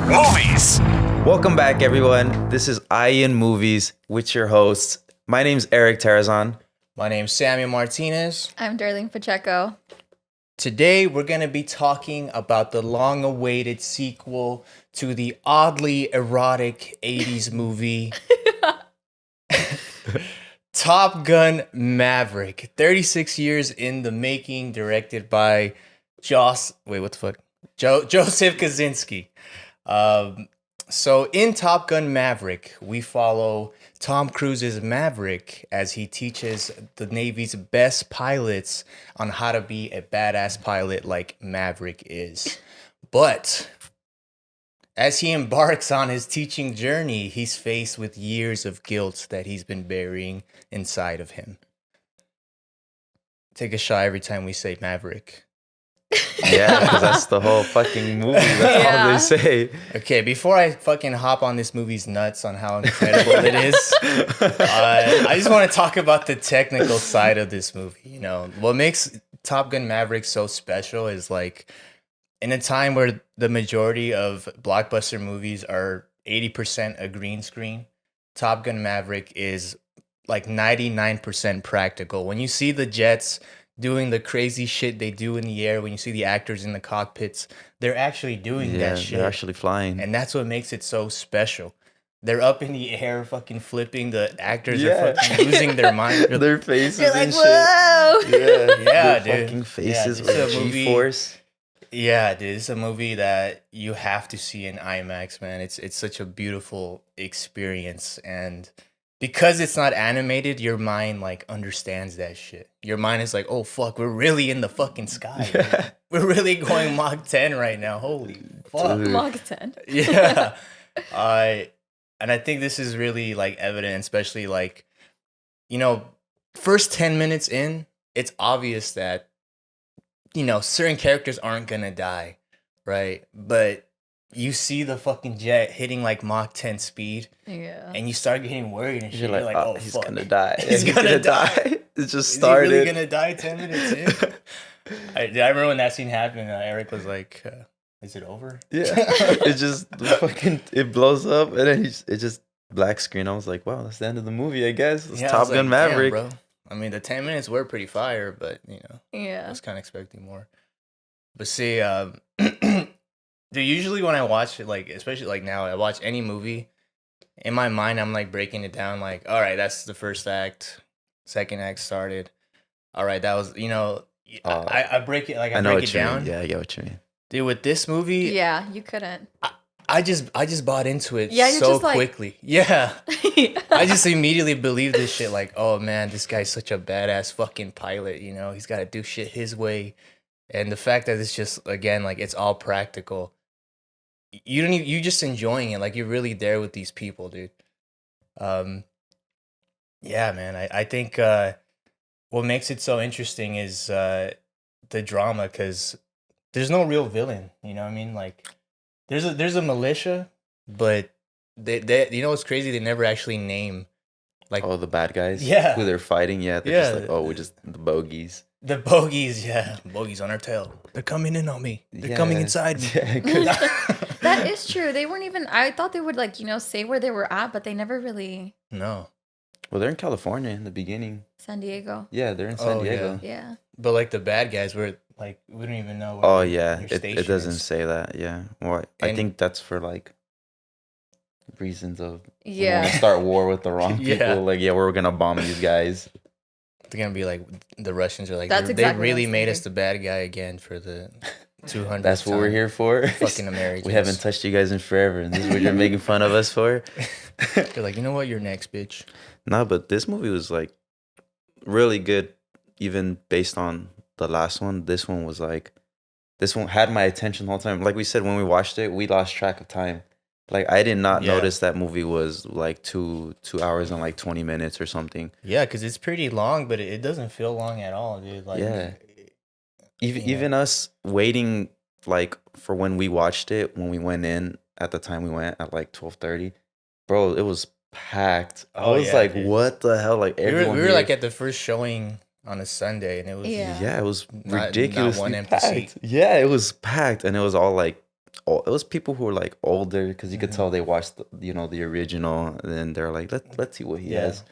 Movies. Welcome back, everyone. This is In Movies with your hosts. My name's Erick Tarazon. My name's Samuel Martinez. I'm Darlene Pacheco. Today, we're going to be talking about the long-awaited sequel to the oddly erotic 80s movie, Top Gun Maverick. 36 years in the making, directed by Joseph Kosinski. So in Top Gun Maverick, we follow Tom Cruise's Maverick as he teaches the Navy's best pilots on how to be a badass pilot like Maverick is. But as he embarks on his teaching journey, he's faced with years of guilt that he's been burying inside of him. Take a shot every time we say Maverick. Yeah, because that's the whole fucking movie. That's all they say. Okay, before I fucking hop on this movie's nuts on how incredible it is, I just want to talk about the technical side of this movie. You know, what makes Top Gun Maverick so special is like in a time where the majority of blockbuster movies are 80% a green screen, Top Gun Maverick is like 99% practical. When you see the jets doing the crazy shit they do in the air, when you see the actors in the cockpits, they're actually doing that shit. They're actually flying. And that's what makes it so special. They're up in the air fucking flipping. The actors are fucking losing their mind. Their faces You're like, and whoa! shit. Yeah, Their dude. fucking faces Yeah, with it's a movie- G-force. Yeah, dude. It's a movie that you have to see in IMAX, man. It's such a beautiful experience. And because it's not animated, your mind like understands that shit. Your mind is like, oh fuck, we're really in the fucking sky. Dude. We're really going Mach 10 right now. Holy fuck. Dude. Mach 10. Yeah. And I think this is really like evident, especially like, you know, first 10 minutes in, it's obvious that, you know, certain characters aren't gonna die, right? But you see the fucking jet hitting like Mach 10 speed, Yeah. and you start getting worried and shit. You're like, oh, oh, he's fuck. gonna die. He's gonna die. It just Is started. he really gonna die 10 minutes in? I remember when that scene happened, Eric was like, is it over? Yeah. It just fucking, it blows up and then it just black screen. I was like, wow, that's the end of the movie, I guess. It's Yeah, I Top was Gun like, damn, Maverick. bro. I mean, the 10 minutes were pretty fire, but, you know, I Yeah. was kind of expecting more. But see, dude, usually when I watch it, like, especially like now, I watch any movie, in my mind, I'm like breaking it down, like, all right, that's the first act, second act started. All right, that was, you know, I break it, like, I know break what it you down. mean. Yeah, I get what you mean. Dude, with this movie, Yeah, you couldn't. I just bought into it Yeah, you're so just like- quickly. Yeah. I just immediately believed this shit, like, oh man, this guy's such a badass fucking pilot, you know, he's got to do shit his way. And the fact that it's just, again, like, it's all practical. You just enjoying it, like, you're really there with these people, dude. Yeah, man, I think what makes it so interesting is the drama, because there's no real villain, you know what I mean? Like, there's a militia, but they you know what's crazy? They never actually name, like, Oh, the bad guys? Yeah. Who they're fighting? Yeah, they're just like, oh, we're just the bogeys. the bogeys. Yeah, bogeys on our tail. They're coming in on me. They're coming inside me. Yeah, 'cause- That is true. They weren't even, I thought they would, like, you know, say where they were at, but they never really. No, well, they're in California in the beginning. San Diego. Yeah, they're in San Oh, Diego. Yeah. but like the bad guys were like, we don't even know. Oh, yeah. their It station doesn't is. say that. Yeah. Well, I And- think that's for like reasons of Yeah. want to start war with the wrong people. Yeah. Like, yeah, we're gonna bomb these guys. They're gonna be like, the Russians are like, That's they exactly what I really was made us thinking. the bad guy again for the 200th That's what we're time. here for. Fucking Americans. We haven't touched you guys in forever, and this is what you're making fun of us for. They're like, you know what? You're next, bitch. No, but this movie was like really good, even based on the last one. This one was like, this one had my attention the whole time. Like we said, when we watched it, we lost track of time. Like, I did not Yeah. notice that movie was like 2 hours and like 20 minutes or something. Yeah, because it's pretty long, but it doesn't feel long at all, dude. Like, Yeah. Even you know. even us waiting like for when we watched it, when we went in at the time we went at like 12:30, bro, it was packed. I Oh, was yeah, like, dude. what the hell? Like, we were, everyone we were here- like at the first showing on a Sunday, and it was Yeah. yeah, it was Not ridiculously one empty packed. seat. Yeah, it was packed, and it was all like it was people who were like older because you could tell they watched the original, and then they're like, let's see what he has.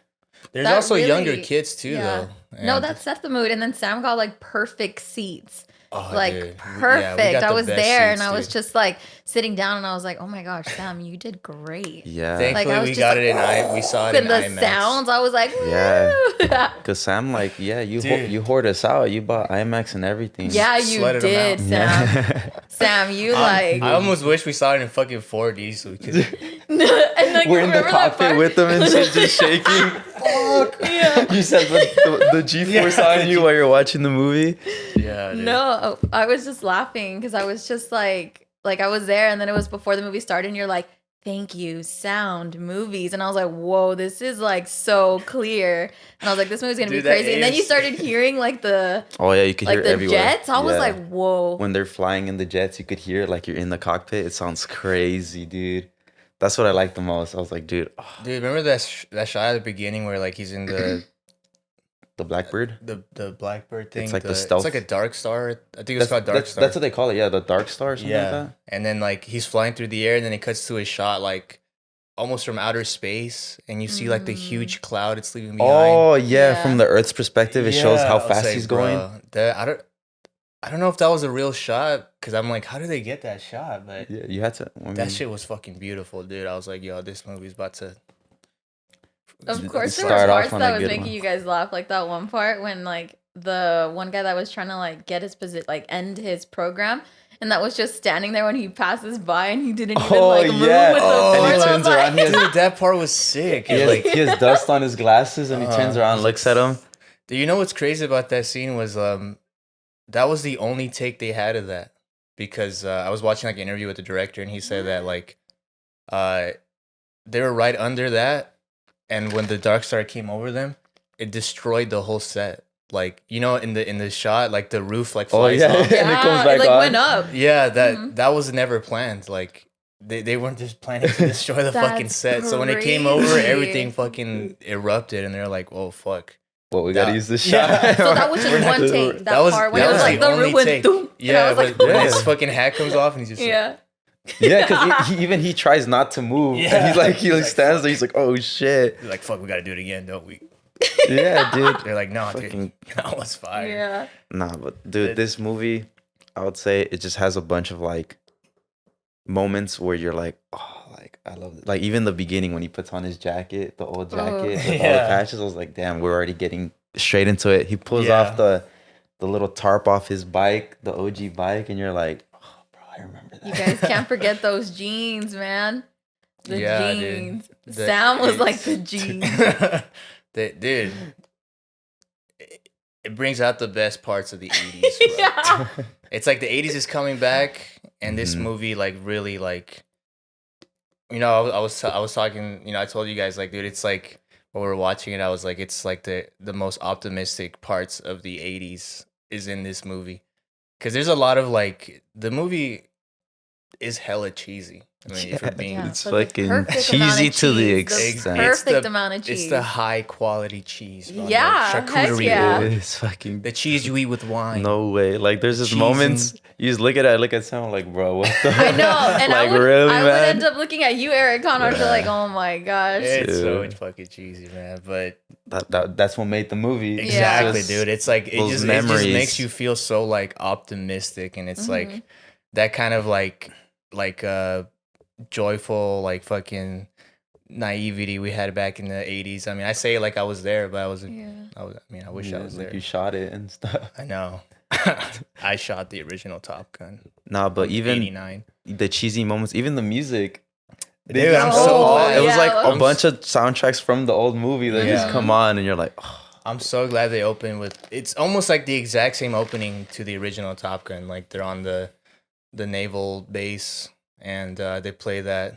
There's That also younger really- kids too, though. No, And- that set the mood. And then Sam got like perfect seats. Oh, Like dude. perfect. Yeah, we got I the was best there seats, and I was dude. just like sitting down and I was like, oh my gosh, Sam, you did great. Yeah, Thankfully, Like, I was we just got like, it in we saw it in And the IMAX. sounds, I was like, Yeah. yeah, because Sam, like, you Dude. you hored us out. You bought IMAX and everything. yeah, you Sledded 'em did, out. Sam. Yeah. Sam, you like, I almost wish we saw it in fucking 4D so we could. and like, We're in the remember that cockpit part? with them and shit, just shaking. Yeah. You said the G-force Yeah, on you while you're watching the movie. Yeah, dude. No, I was just laughing because I was just like I was there, and then it was before the movie started, and you're like, "Thank you, sound movies," and I was like, "Whoa, this is like so clear," and I was like, "This movie's gonna Dude, be that crazy," and then you is- started hearing like the Oh yeah, you could hear like it the everywhere. jets. I was Yeah. like, "Whoa." When they're flying in the jets, you could hear it like you're in the cockpit. It sounds crazy, dude. That's what I like the most. I was like, dude, Dude, remember that shot at the beginning where like he's in the Blackbird. the Blackbird thing? like the stealth- It's like a Dark Star. I think it's called Dark That's, Star. that's what they call it. Yeah, the Dark Star or something like yeah. that. And then like he's flying through the air, and then it cuts to a shot like almost from outer space, and you see like the huge cloud it's leaving behind. Oh yeah, Yeah. from the Earth's perspective, it shows Yeah, how I was fast like, he's going. "Bruh, that I don't know if that was a real shot because I'm like, how did they get that shot? But Yeah, you had to. I mean, that shit was fucking beautiful, dude. I was like, yo, this movie's about to. Of course, there start were off parts on a that was good making one. you guys laugh, like that one part when like the one guy that was trying to like get his position, like end his program, and that was just standing there when he passes by and he didn't even Oh, like move yeah. with Oh, the and he board. I turns was like- around, he has- Dude, that part was sick. he It, has, like, he has dust on his glasses, and he turns around, looks at him. do you know what's crazy about that scene was that was the only take they had of that because I was watching like an interview with the director and he said that like they were right under that, and when the Dark Star came over them, it destroyed the whole set. Like in the shot, like the roof like Oh flies yeah, off. and it comes back like on. went up. Yeah, that Mhm. that was never planned. Like they weren't just planning to destroy the fucking That's set. So when it came over, crazy. everything fucking erupted, and they're like, "Oh fuck!" Well, we gotta That- use this Yeah. shot. So that was just one take. That, That was- part when that it was was like the the only room went take. doom. and I Yeah, was like, when Yeah. his fucking hat comes off, and he's just like, yeah. Yeah, because he tries not to move. Yeah. And he He's like, stands there. He's like, oh shit. He's like, "Fuck, we gotta do it again, don't we?" Yeah, dude. They're like, "No, dude, Fucking- that was fire." Yeah. Nah, but dude, this movie, I would say it just has a bunch of like moments where you're like, oh, like I love it. Like even the beginning when he puts on his jacket, the old jacket with all the Yeah. patches. I was like, damn, we're already getting straight into it. He pulls Yeah. off the little tarp off his bike, the OG bike, and you're like, oh, bro, I remember that. You guys can't forget those jeans, man. The Yeah, dude. jeans. The- Sam was like it's- the jeans. Dude, it brings out the best parts of the 80s. Bro. Yeah. It's like the 80s is coming back, and this Mhm. movie like really like, I was talking, I told you guys like, dude, it's like when we were watching it, I was like, it's like the most optimistic parts of the 80s is in this movie, because there's a lot of like the movie is hella cheesy. I mean, if we're being, Yeah, It's but the fucking perfect amount of cheesy to the cheese, extent. perfect amount of cheese. it's the high quality cheese. Bro. Yeah, The heck charcuterie yeah. board. It's fucking The cheese you eat with wine. no way. Like there's just Cheese moments and- you just look at Sam like, bro, what the I know, and like I would man? end up looking at you, Eric Connor, Yeah. like, oh my gosh. It's so Dude. fucking cheesy, man. But That's what made the movie. exactly, Just dude. It's like it those just memories. makes you feel so like optimistic, and it's like that kind of like joyful like fucking naivety we had back in the 80s. I mean, I say it like I was there, but I wasn't. Yeah. I wish Yeah, I was like there. you shot it and stuff. I know. I shot the original Top Gun. Nah, but even 89. the cheesy moments, even the music. Dude, I'm just- so Oh, glad. It was yeah, like I'm a bunch of soundtracks from the old movie that just Yeah. come on, and you're like, oh, I'm so glad they opened with. It's almost like the exact same opening to the original Top Gun. Like they're on the naval base, and they play that.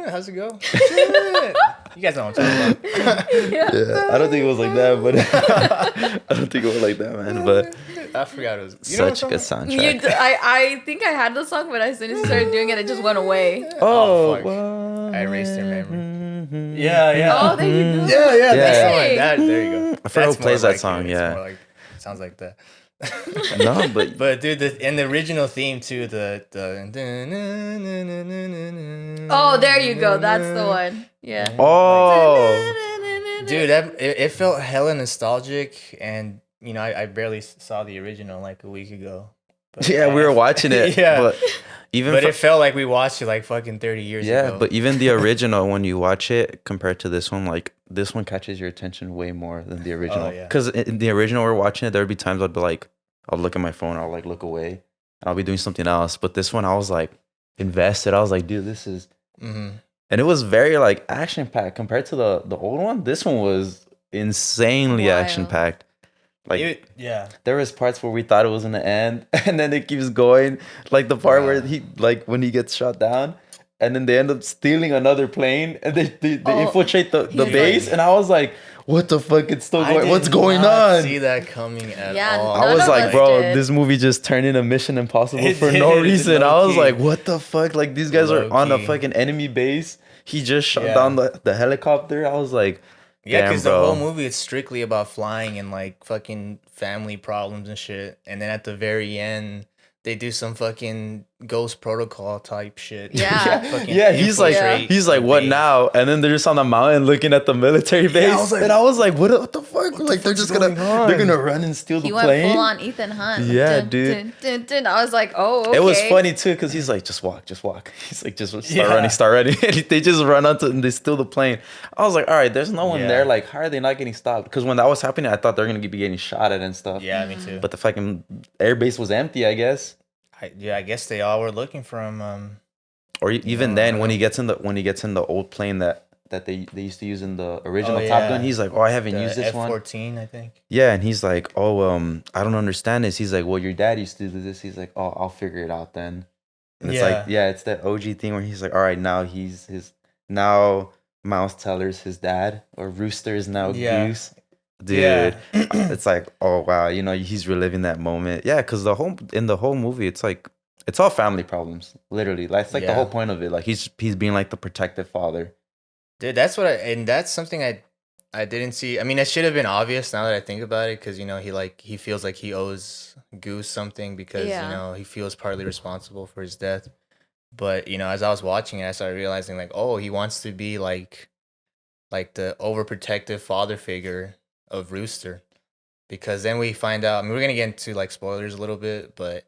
How's it go? You guys know what I'm talking about. yeah. I don't think it was like that, but I don't think it was like that, man. But I forgot it was. You know such a what good I'm soundtrack. I think I had the song, but as soon as you started doing it, it just went away. Oh, fuck. well, I erased their memory. memory. Yeah. Oh, there you go. Yeah. That's Yeah. the one. There you go. I forgot who That's plays more that song, It's yeah. more like, sounds like that. No, but But dude, in the original theme too, the Oh, there you go. That's the one. Yeah. oh, dude, it felt hella nostalgic, and you know, I barely saw the original like a week ago. But yeah, we were watching it. Yeah. But even But it felt like we watched it like fucking 30 years yeah, ago. but even the original, when you watch it compared to this one, like this one catches your attention way more than the original. yeah. Because in the original, we're watching it, there would be times I'd be like, I'll look at my phone, I'll like look away, and I'll be doing something else. But this one, I was like invested. I was like, dude, this is, and it was very like action packed compared to the old one. This one was insanely Wild. action packed. Like yeah. there was parts where we thought it was gonna end, and then it keeps going. Like the part where he like when he gets shot down, and then they end up stealing another plane, and they infiltrate the he's base, like- and I was like, what the fuck? It's still I going. did What's going not on? see that coming at Yeah, all. I none was of like, us bro, did. this movie just turned into Mission Impossible It for did, no reason. I was low-key. like, what the fuck? Like these guys are on a Low-key. fucking enemy base. He just shot Yeah. down the helicopter. I was like, Yeah, damn, because the bro. whole movie is strictly about flying and like fucking family problems and shit. And then at the very end, they do some fucking Ghost Protocol type shit. Yeah. Fucking Yeah, he's like, infiltrate he's like, the what base. now? And then they're just on the mountain looking at the military base. I was like, and I was like, what the fuck? Like they're fuck's just gonna, going on? they're gonna run and steal He the went plane. full on Ethan Hunt. Yeah, Dun, dude. dun, dun, dun. I was like, oh, okay. It was funny too because he's like, just walk. He's like, just start Yeah. running, start running. And they just run onto and they steal the plane. I was like, all right, there's no one Yeah. there. Like, how are they not getting stopped? Because when that was happening, I thought they're gonna be getting shot at and stuff. Yeah, me too. But the fucking air base was empty, I guess. I guess they all were looking for him. Or even No, then, I when he gets in the old plane that they used to use in the original Oh, Top yeah. Gun, he's like, oh, I haven't The used this one. F-14, I think. Yeah, and he's like, oh, I don't understand this. He's like, well, your dad used to do this. He's like, oh, I'll figure it out then. And it's like, yeah, it's that OG thing where he's like, all right, now now Mouse Teller's his dad, or Rooster is now Yeah. Goose. Dude, Yeah. it's like, oh wow, he's reliving that moment. Yeah, because in the whole movie, it's like it's all family problems, literally. That's like the Yeah. whole point of it. Like he's being like the protective father. Dude, that's something I didn't see. I mean, it should have been obvious now that I think about it, because he feels like he owes Goose something because Yeah. he feels partly responsible for his death. But as I was watching it, I started realizing like, oh, he wants to be like the overprotective father figure of Rooster, because then we find out. I mean, we're gonna get into like spoilers a little bit, but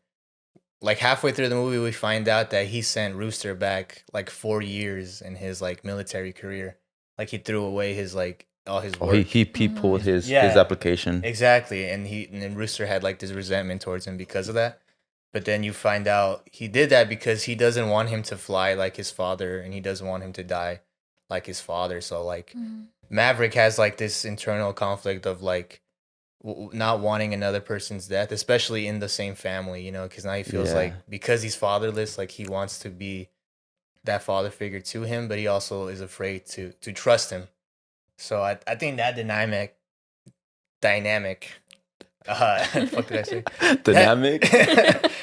like halfway through the movie, we find out that he sent Rooster back like 4 years in his like military career. Like he threw away his like all his Oh, work. he pulled his Yeah. application. Exactly, and then Rooster had like this resentment towards him because of that. But then you find out he did that because he doesn't want him to fly like his father, and he doesn't want him to die like his father. So like Maverick has like this internal conflict of like not wanting another person's death, especially in the same family, because now he feels Yeah. like, because he's fatherless, like he wants to be that father figure to him, but he also is afraid to trust him. So I think that dynamic what did I say? Dynamic.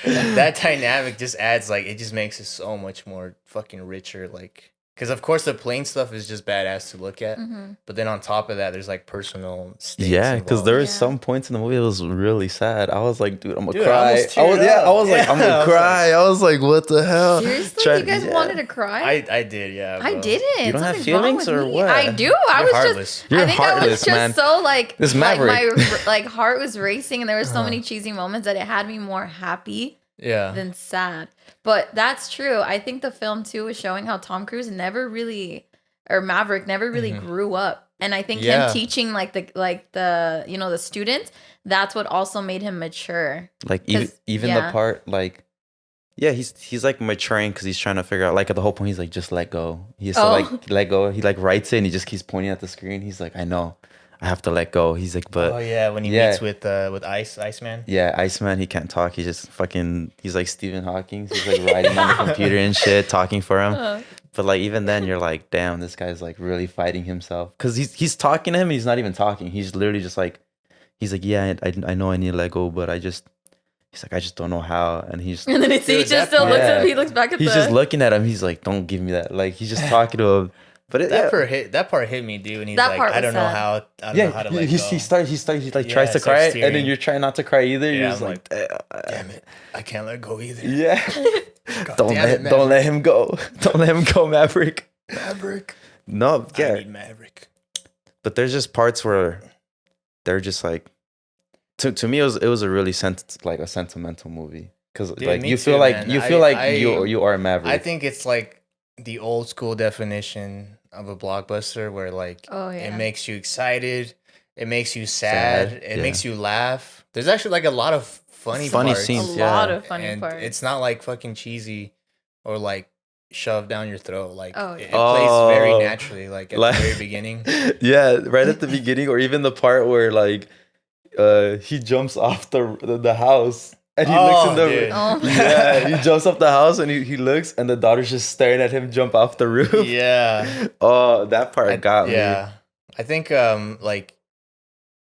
That dynamic just adds, like, it just makes it so much more fucking richer, like, because of course the plane stuff is just badass to look at, but then on top of that, there's like personal stakes Yeah, because there was Yeah. some points in the movie it was really sad. I was like, dude, I'm gonna Dude, I cry. almost I was teared up. I was like, I'm Yeah, I gonna was cry. I was like, what the hell? Seriously, Try- you guys yeah. wanted to cry? I did, yeah. I bro. didn't. You don't have Something's wrong feelings with or me. what? I do. I You're was heartless. just. You're I think I was heartless, just man. so like This my Maverick. like heart was racing, and there were so many cheesy moments that it had me more happy Yeah. than sad. But that's true. I think the film too was showing how Tom Cruise never really, or Maverick never really grew up, and I think Yeah. him teaching the the students, that's what also made him mature. Like 'Cause- even yeah. the part like, yeah, he's like maturing because he's trying to figure out, like, at the whole point he's like, just let go. He's so Oh. like let go. He like writes it and he just keeps pointing at the screen. He's like, I know, I have to let go. He's like, but Oh yeah, when he yeah. meets with Iceman. yeah, Iceman, he can't talk. He's just fucking. He's like Stephen Hawking. He's like writing on the computer and shit, talking for him. But like even then, you're like, damn, this guy's like really fighting himself because he's talking to him. He's not even talking. He's literally just like, he's like, yeah, I know I need to let go, but he's like, I just don't know how. And he's And then he Dude, just that still part- looks Yeah. at he looks back at he's the just looking at him. He's like, don't give me that. Like he's just talking to him. But that part hit me, dude. And he's That like, part I was don't know sad. how. I don't know how to let he go. he like tries to cry, starts and then tearing. you're trying not to cry either. Yeah, You're just I'm like, damn it, I can't let go either. yeah. God don't damn let it, don't let him go. Don't let him go, Maverick. Maverick. No, I yeah. need Maverick. But there's just parts where they're just like, to me it was a really a sentimental movie because like me you feel too, like man. you feel like you are Maverick. I think it's like the old school definition of a blockbuster where like it makes you excited, it makes you sad, it makes you laugh. There's actually like a lot of funny parts. scenes, a lot of funny parts. It's not like fucking cheesy or like shoved down your throat. Like it plays very naturally, like at the very beginning. Yeah, right at the beginning, or even the part where like he jumps off the house. And he looks in the yeah, he jumps off the house and he looks and the daughter's just staring at him jump off the roof. Yeah. Oh, that part got me. Yeah. I think like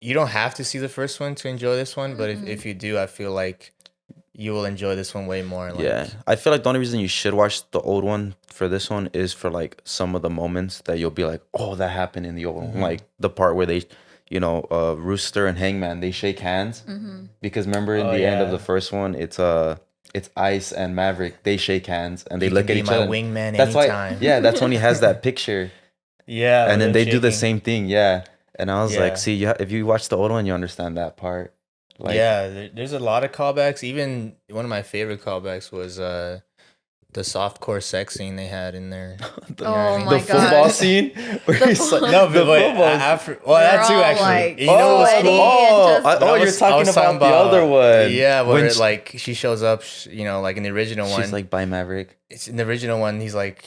you don't have to see the first one to enjoy this one, but if you do, I feel like you will enjoy this one way more. Like, yeah. I feel like the only reason you should watch the old one for this one is for like some of the moments that you'll be like, oh, that happened in the old one. Like the part where they Rooster and Hangman, they shake hands because remember in the end of the first one, it's Ice and Maverick. They shake hands and they look at each other. Wingman That's anytime. why, yeah, that's when he has that picture. Yeah, and then they do the same thing. Yeah, and I was like, see, if you watch the old one, you understand that part. Like, yeah, there's a lot of callbacks. Even one of my favorite callbacks was the softcore sex scene they had in there. the football scene where he's like, no, but football. after that too actually. Like, you know what's cool? You're talking about the other one. Yeah, where like she shows up, like in the original one. She's like, bye, Maverick. It's in the original one. He's like,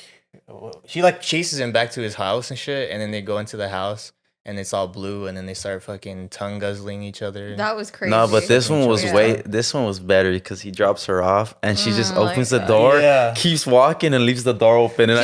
she like chases him back to his house and shit, and then they go into the house. And it's all blue, and then they start fucking tongue guzzling each other. That was crazy. No, but this one was this one was better because he drops her off, and she just opens the door, keeps walking, and leaves the door open. And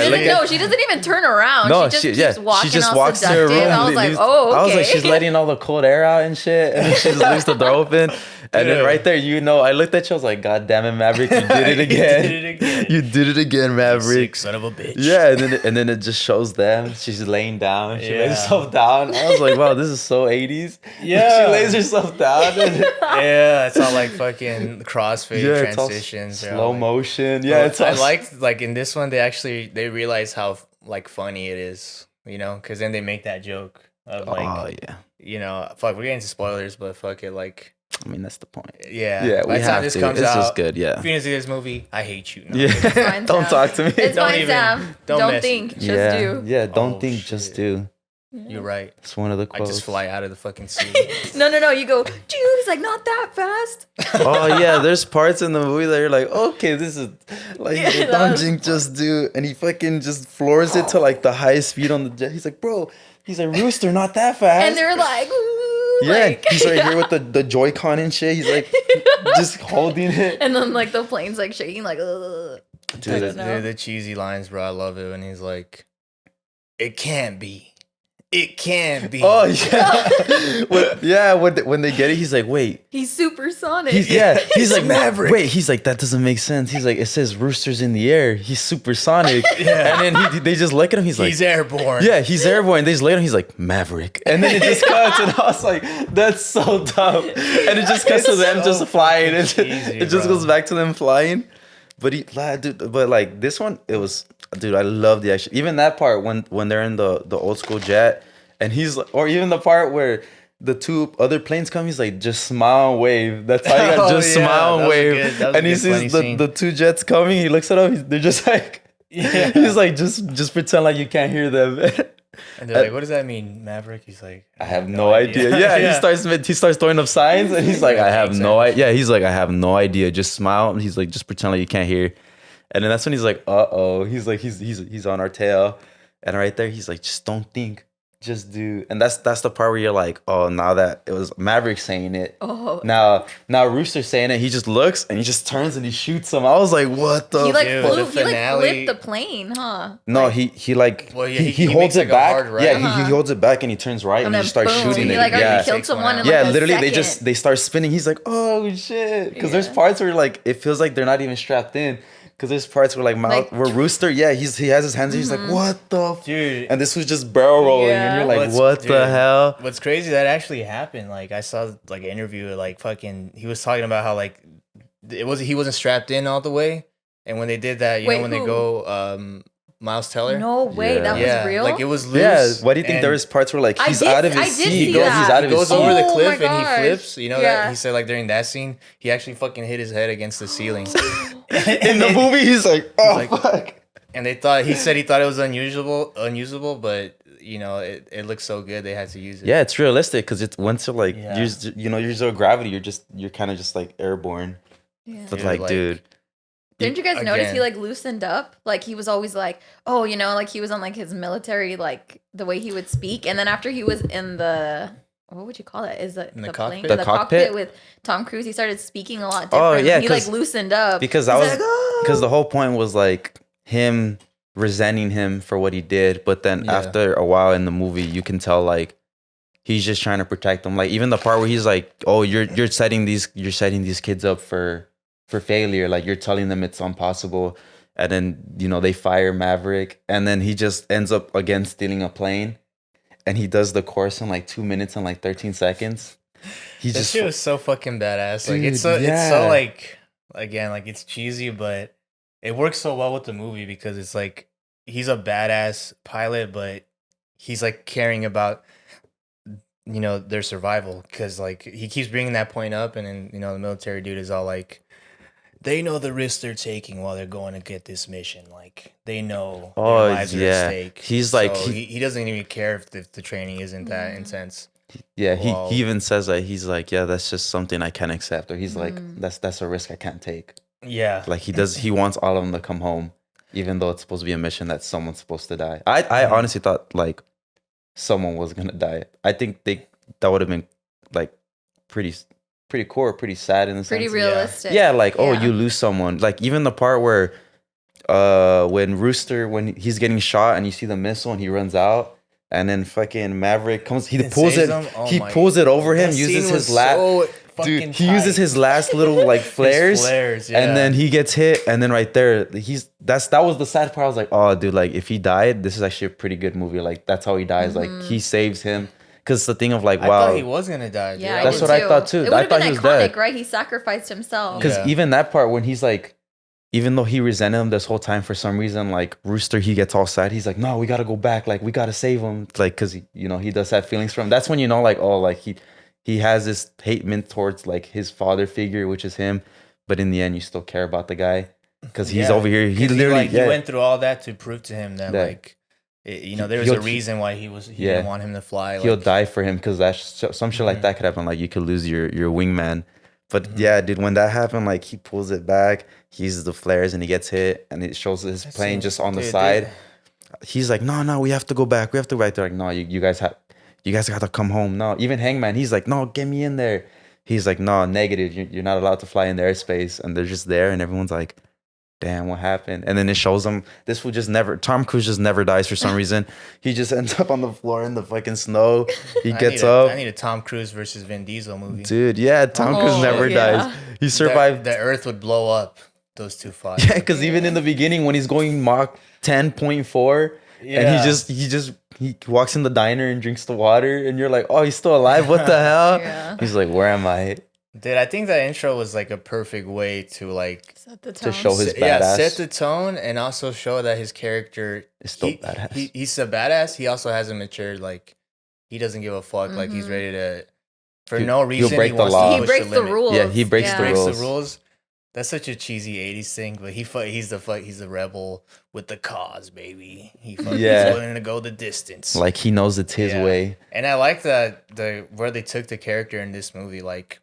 she doesn't even turn around. No, she just keeps walking. She just all walks to her room. I was like, oh, okay. I was like, she's letting all the cold air out and shit, and then she just leaves the door open. And then right there, I looked at you, I was like, God damn it, Maverick, you did it again. You did it again, Maverick. Sick son of a bitch. Yeah, and then it just shows them. She's laying down. She lays herself down. I was like, wow, this is so 80s. Yeah. She lays herself down. Yeah, it's all like fucking crossfade transitions. Slow motion. Yeah, I liked like in this one they realize how like funny it is, because then they make that joke of like, fuck, we're getting into spoilers, but fuck it, like. I mean, that's the point. Yeah. We have this to. Comes this out, is good. Yeah. If you didn't see this movie, I hate you. No. Yeah. Fine, don't talk to me. It's fine, Sam. Don't think. Just do. Yeah. Don't think. Just do. You're right. It's one of the quotes. I just fly out of the fucking sea. No. You go, dude. He's like, not that fast. Oh yeah. There's parts in the movie that you're like, okay, this is like don't think, just do, and he fucking just floors it to like the highest speed on the jet. He's like, bro. He's like, Rooster, not that fast. And they're like. Yeah, he's right here with the Joy-Con and shit. He's like just holding it. And then like the plane's like shaking like ugh. Dude, the cheesy lines, bro. I love it when he's like, it can't be. It can be. Oh yeah. When they get it, he's like, wait. He's supersonic. He's like Maverick. Wait, he's like, that doesn't make sense. He's like, it says Rooster's in the air. He's supersonic. And then they just look at him. He's like, he's airborne. Yeah, he's airborne. They just look at him. He's like, Maverick. And then it just cuts, and I was like, that's so dumb. And it just cuts to them just flying. It just goes back to them flying. But like this one, it was. Dude, I love the action. Even that part when they're in the old school jet, and he's like, or even the part where the two other planes come, he's like, just smile and wave. That's how you got just smile and wave. And he sees the two jets coming. He looks at them. They're just like, he's like, just pretend like you can't hear them. And they're like, what does that mean, Maverick? He's like, I have no idea. Yeah, he starts throwing up signs, and he's like, I have no idea. Yeah, he's like, I have no idea. Just smile. And he's like, just pretend like you can't hear. And then that's when he's like, uh-oh. He's like, he's on our tail. And right there, he's like, just don't think. Just do. And that's the part where you're like, oh, now that it was Maverick saying it. Oh. Now Rooster saying it, he just looks and he just turns and he shoots him. I was like, what the? He like Dude, flew. the He like flipped the plane, huh? No, like, he like he holds makes it like a back. hard right. Yeah, he holds it back and he turns right and he then just starts boom, shooting he it. like already Yeah. killed someone in Yeah, like a literally second. they start spinning. He's like, oh shit. Because there's parts where like it feels like they're not even strapped in. Because there's parts where where Rooster, he has his hands, he's like, what the dude? And this was just barrel rolling, and you're like, what the hell? What's crazy, that actually happened. Like, I saw like an interview, like fucking, he was talking about how like he wasn't strapped in all the way, and when they did that, you know, when they go, Miles Teller. No way, that was real. Like, it was loose. Yeah, why do you think there was parts where like he's out of his seat? He goes over the cliff and he gosh. flips. You know that he said like during that scene, he actually fucking hit his head against the ceiling. In the movie, he's like, oh fuck. And he said he thought it was unusable, but you know it looks so good they had to use it. Yeah, it's realistic because it's once you're like you're zero gravity, you're kind of just like airborne. Yeah. But dude. Didn't you guys notice he like loosened up? Like he was always like, oh, you know, like he was on like his military, like the way he would speak. And then after he was in the, what would you call it? Is it the cockpit? Plane? The cockpit with Tom Cruise, he started speaking a lot different. Oh yeah, he like loosened up because the whole point was like him resenting him for what he did. But then after a while in the movie, you can tell like he's just trying to protect them. Like even the part where he's like, oh, you're setting these kids up for failure, like you're telling them it's impossible, and then you know they fire Maverick, and then he just ends up again stealing a plane, and he does the course in like 2 minutes and like 13 seconds. That shit was so fucking badass. Dude, like it's so like, again, like it's cheesy, but it works so well with the movie because it's like he's a badass pilot, but he's like caring about, you know, their survival, because like he keeps bringing that point up, and then you know the military dude is all like, they know the risks they're taking while they're going to get this mission. Like they know their lives are at stake. He's like he doesn't even care if the training isn't that intense. Yeah, he even says that he's like, yeah, that's just something I can't accept, or he's like, that's a risk I can't take. Yeah, like he wants all of them to come home, even though it's supposed to be a mission that someone's supposed to die. I honestly thought like someone was gonna die. I think that would have been like pretty cool, pretty sad in the sense. Pretty realistic. Yeah, like you lose someone. Like even the part where when he's getting shot and you see the missile and he runs out, and then fucking Maverick comes, he pulls it over him, uses his last uses his last little like flares, and then he gets hit, and then right there that was the sad part. I was like, oh dude, like if he died, this is actually a pretty good movie. Like that's how he dies. Like he saves him. Because the thing of like, wow, I thought he was gonna die. Dude. Yeah, that's what I thought too. It would have been iconic, right? He sacrificed himself. Because even that part when he's like, even though he resented him this whole time, for some reason, like Rooster, he gets all sad. He's like, no, we gotta go back. Like we gotta save him. Like because you know he does have feelings for him. That's when you know like, oh, like he has this hate towards like his father figure, which is him. But in the end, you still care about the guy because he's over here. He literally he went through all that to prove to him that like. You know, there was a reason why he didn't want him to fly. He'll die for him because some shit like that could happen. Like you could lose your wingman. But yeah, dude, when that happened, like he pulls it back, he uses the flares and he gets hit, and it shows his plane just on the side. He's like, no, we have to go back. We have to go back. They're like, no, you guys got to come home. No, even Hangman, he's like, no, get me in there. He's like, no, negative. You're not allowed to fly in the airspace, and they're just there, and everyone's like, damn, what happened? And then it shows him this will just never, Tom Cruise just never dies for some reason. He just ends up on the floor in the fucking snow. He gets up. I need a Tom Cruise versus Vin Diesel movie. Dude, yeah, Tom Cruise never dies. He survived. The earth would blow up. Those two fought. Yeah, because even in the beginning when he's going Mach 10.4 and he walks in the diner and drinks the water and you're like, oh, he's still alive? What the hell? He's like, where am I? Dude, I think that intro was like a perfect way to like set the tone. To show his badass. Yeah, set the tone and also show that his character is still badass. He's a badass. He also hasn't matured. Like he doesn't give a fuck. Like he's ready to, for no reason, break the law. He breaks the rules. Yeah, he breaks the rules. That's such a cheesy '80s thing, but he's the rebel with the cause, baby. He's willing to go the distance. Like he knows it's his way. And I like that where they took the character in this movie, like.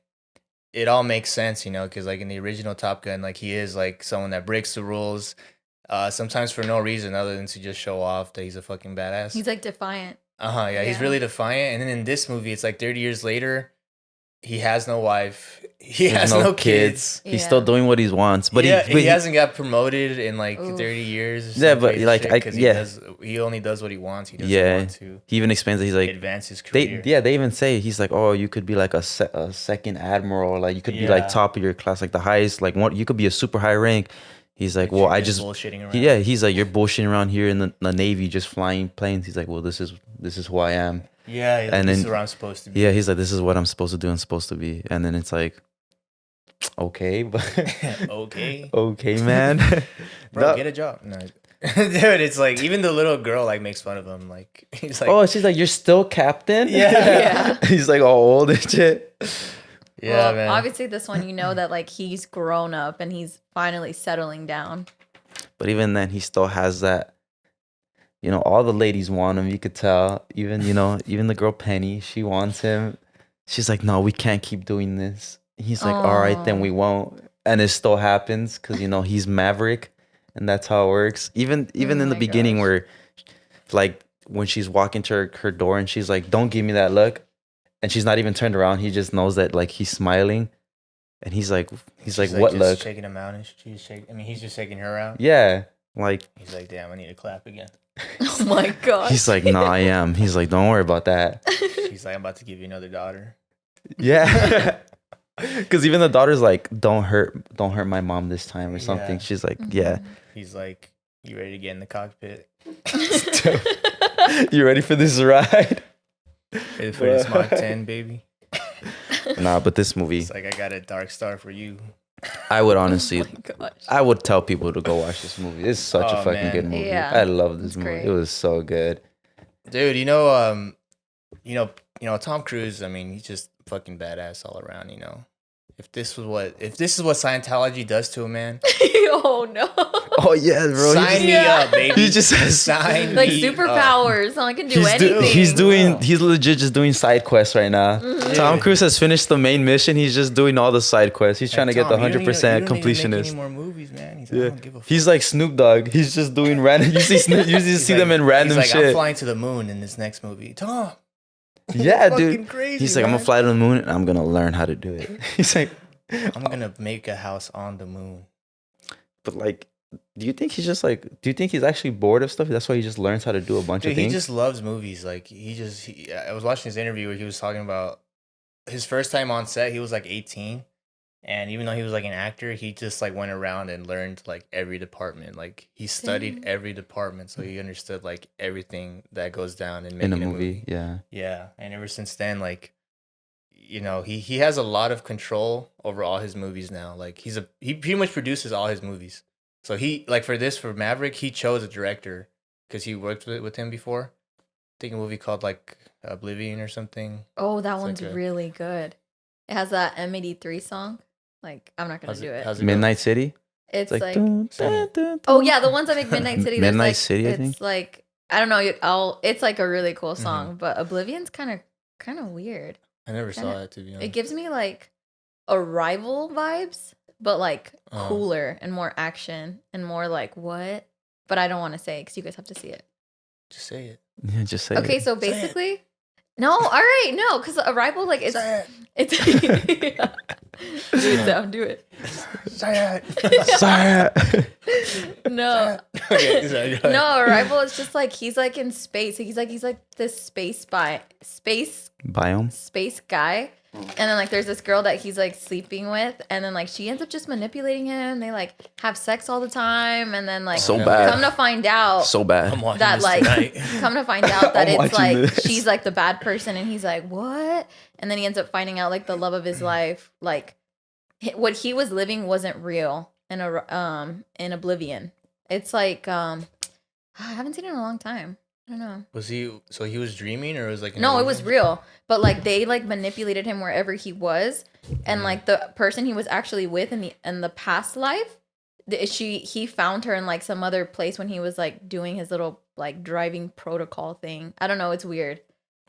It all makes sense, you know, because like in the original Top Gun, like he is like someone that breaks the rules, sometimes for no reason other than to just show off that he's a fucking badass. He's like defiant. Yeah, he's really defiant. And then in this movie, it's like 30 years later, he has no wife, he has no kids. He's still doing what he wants, but he hasn't got promoted in like 30 years. Yeah, but like he only does what he wants. He doesn't want to. He even explains that he's like advance his career. They even say he's like, oh, you could be like a second admiral, like you could be like top of your class, like the highest, like you could be a super high rank. He's like, Like, well, you're I just bullshitting around. yeah. He's like, you're bullshitting around here in the Navy, just flying planes. He's like, well, this is who I am. Yeah, he's like, And this then is where I'm supposed to be. yeah, he's like, this is what I'm supposed to do and supposed to be. And then it's like, okay, but Okay. okay, man. Bro, No. get a job. No. Dude, it's like even the little girl like makes fun of him. Like he's like, Oh, she's like, you're still captain? Yeah. Yeah. He's like all old and shit. yeah, well, man. obviously this one, you know that like he's grown up and he's finally settling down. But even then, he still has that. You know, all the ladies want him. You could tell. Even even the girl Penny, she wants him. She's like, no, we can't keep doing this. He's like, all right, then we won't. And it still happens because he's Maverick, and that's how it works. Even in the my beginning, gosh. where like when she's walking to her door and she's like, don't give me that look, and she's not even turned around. He just knows that like he's smiling, and he's like, She's what just look? shaking him out, and she's shaking. I mean, he's just shaking her out. Yeah, like He's like, damn, I need to clap again. Oh my god. he's like, nah, I am. He's like, don't worry about that. She's like, I'm about to give you another daughter. Yeah. Because even the daughter's like, don't hurt my mom this time or something. Yeah. She's like, yeah. He's like, you ready to get in the cockpit? You ready for this ride? Ready for this Mach 10, baby? Nah, but this movie, It's like, I got a dark star for you. I would honestly, Oh my gosh. I would tell people to go watch this movie. It's such a Oh, fucking man. good movie. Yeah, I love this it's movie. great. It was so good. Dude, Tom Cruise, I mean, he's just fucking badass all around, If this is what Scientology does to a man, Oh no. Oh yeah, bro. sign me Yeah. up, baby. He just has sign Like me up. superpowers. I can do anything. he's legit just doing side quests right now. Tom Dude. Cruise has finished the main mission. He's just doing all the side quests. He's trying to get the 100% You don't need to make completionist. any more movies, man. He's like, I Yeah. don't give a fuck. He's like Snoop Dogg. He's just doing random. You see He's them in random he's like, I'm shit. flying to the moon in this next movie. Tom, Yeah, fucking dude. crazy, He's like, I'm man. gonna fly to the moon and I'm gonna learn how to do it. He's like, I'm gonna make a house on the moon. but like, do you think he's actually bored of stuff? That's why he just learns how to do a bunch Dude, of he things. just loves movies. Like I was watching his interview where he was talking about his first time on set. He was like 18, and even though he was like an actor, he just like went around and learned like every department. Like he studied every department, so he understood like everything that goes down in in making a movie. Yeah. Yeah, and ever since then, like, he has a lot of control over all his movies now. Like he pretty much produces all his movies. So for Maverick, he chose a director because he worked with him before. I think a movie called like Oblivion or something. Oh, that It's one's like a- really good. It has that M83 song. Like, I'm not gonna do it. How's it go? Midnight City. It's It's like, dun, Sing it. dun, dun, oh dun. yeah, the ones that make Midnight City. there's, Midnight like, City, I It's think. like, I don't know. It's like a really cool Mm-hmm. song, but Oblivion's kind of weird. I never saw Kinda- it, to be It honest. gives me like Arrival vibes, but like Oh. cooler and more action and more like what? But I don't want to say because you guys have to see it. Just say it. Yeah, just say Okay, it. so Say it. basically, no, all right, no, because Arrival like Say it's do it, Sam, do it. Say it. Sorry. No, Okay, sorry, go ahead. no, Arrival is just like he's like in space. He's like this space guy. And then like there's this girl that he's like sleeping with, and then like she ends up just manipulating him. They like have sex all the time, and then like So bad. come to find out So bad. I'm watching that this like tonight. come to find out that I'm it's watching like this. she's like the bad person, and he's like what? And then he ends up finding out like the love of his life, like what he was living wasn't real in Oblivion. It's like I haven't seen it in a long time. I don't know. So he was dreaming, or was like No, it was real. But like they like manipulated him wherever he was, and like the person he was actually with in the past life, he found her in like some other place when he was like doing his little like driving protocol thing. I don't know, it's weird.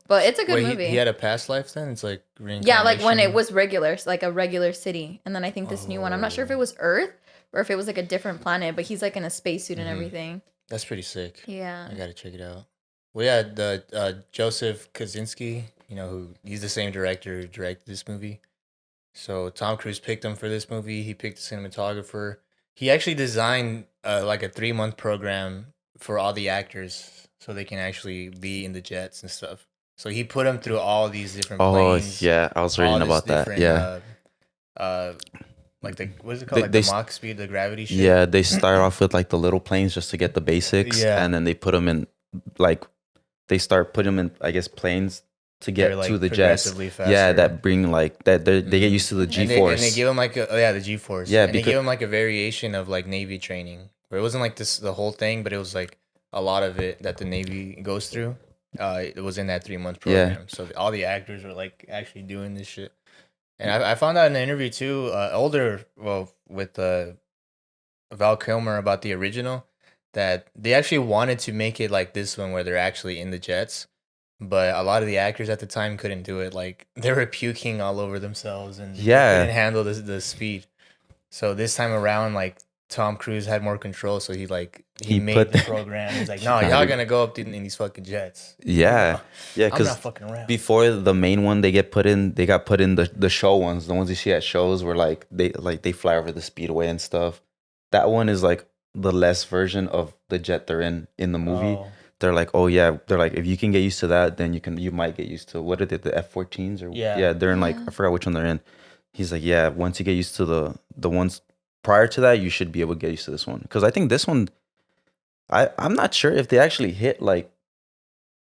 But it's a good movie. He had a past life then? It's like Yeah, like when it reincarnation? was regular, like a regular city. And then I think this new one, I'm not sure if it was Earth or if it was like a different planet, but he's like in a spacesuit and everything. That's pretty sick. Yeah. I gotta check it out. Well, yeah, the Joseph Kaczynski, he's the same director who directed this movie. So Tom Cruise picked him for this movie. He picked the cinematographer. He actually designed like a 3-month program for all the actors so they can actually be in the jets and stuff. So he put them through all these different Oh planes. yeah, I was all reading this about that. different, Yeah. Like the what's it called? Like They the Mach speed, the gravity shit. yeah, they start off with like the little planes just to get the basics, Yeah. and then they put them in like they start putting them in, I guess, planes to They're, get like, to the jets. progressively faster. Yeah, that bring like that they get used to the G And force. they give them like the G force. Yeah, and they because- give them like a variation of like Navy training, where it wasn't like this the whole thing, but it was like a lot of it that the Navy goes through. It was in that 3 month program, Yeah. so all the actors were like actually doing this shit. And I found out in an interview too, with Val Kilmer about the original, that they actually wanted to make it like this one where they're actually in the jets, but a lot of the actors at the time couldn't do it. Like they were puking all over themselves and Yeah. couldn't handle the speed. So this time around, like Tom Cruise had more control, so he made put the the- program. He's like, no, y'all gonna go up in these fucking jets. Yeah, yeah, I'm because not fucking around. before the main one, they got put in the show ones, the ones you see at shows where they fly over the speedway and stuff. That one is like the less version of the jet they're in the movie. Oh. They're like, oh yeah, they're like, if you can get used to that, then you might get used to what are they, the F-14s or Yeah. they're in like I forgot which one they're in. He's like, yeah, once you get used to the ones prior to that, you should be able to get used to this one, because I think this one, I'm not sure if they actually hit like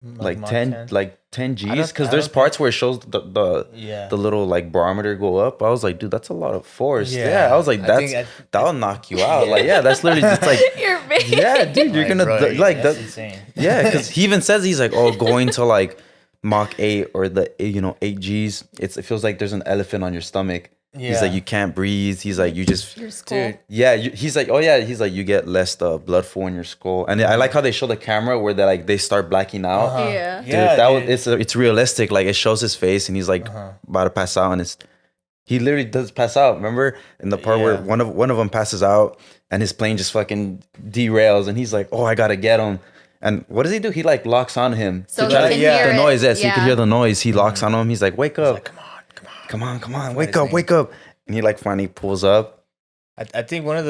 Mach 10 G's, I because don't there's think- parts where it shows the Yeah. little like barometer go up. I was like, dude, that's a lot of force. Yeah. Yeah, I was like, that'll knock you out. Like, yeah, that's literally just like, Your face. yeah, dude, you're gonna bro, like that's that. insane. Yeah, because he even says, he's like, oh, going to like Mach 8 or the 8 G's, it feels like there's an elephant on your stomach. He's like, you can't breathe. He's like, you just Your skull. Dude. yeah, he's like, oh yeah, he's like, you get less blood flow in your skull, and I like how they show the camera where they start blacking out. Uh-huh. Yeah. Dude, it's realistic. Like it shows his face, and he's like about to pass out, and he literally does pass out. Remember in the part where Yeah. one of them passes out, and his plane just fucking derails, and he's like, oh, I gotta get him. And what does he do? He like locks on him So to try he to can hear the it. noise. Yeah, so you can Yeah. hear the noise. He locks on him. He's like, wake up, Like, come on. wake his up, name. wake up. And he like finally pulls up. I think one of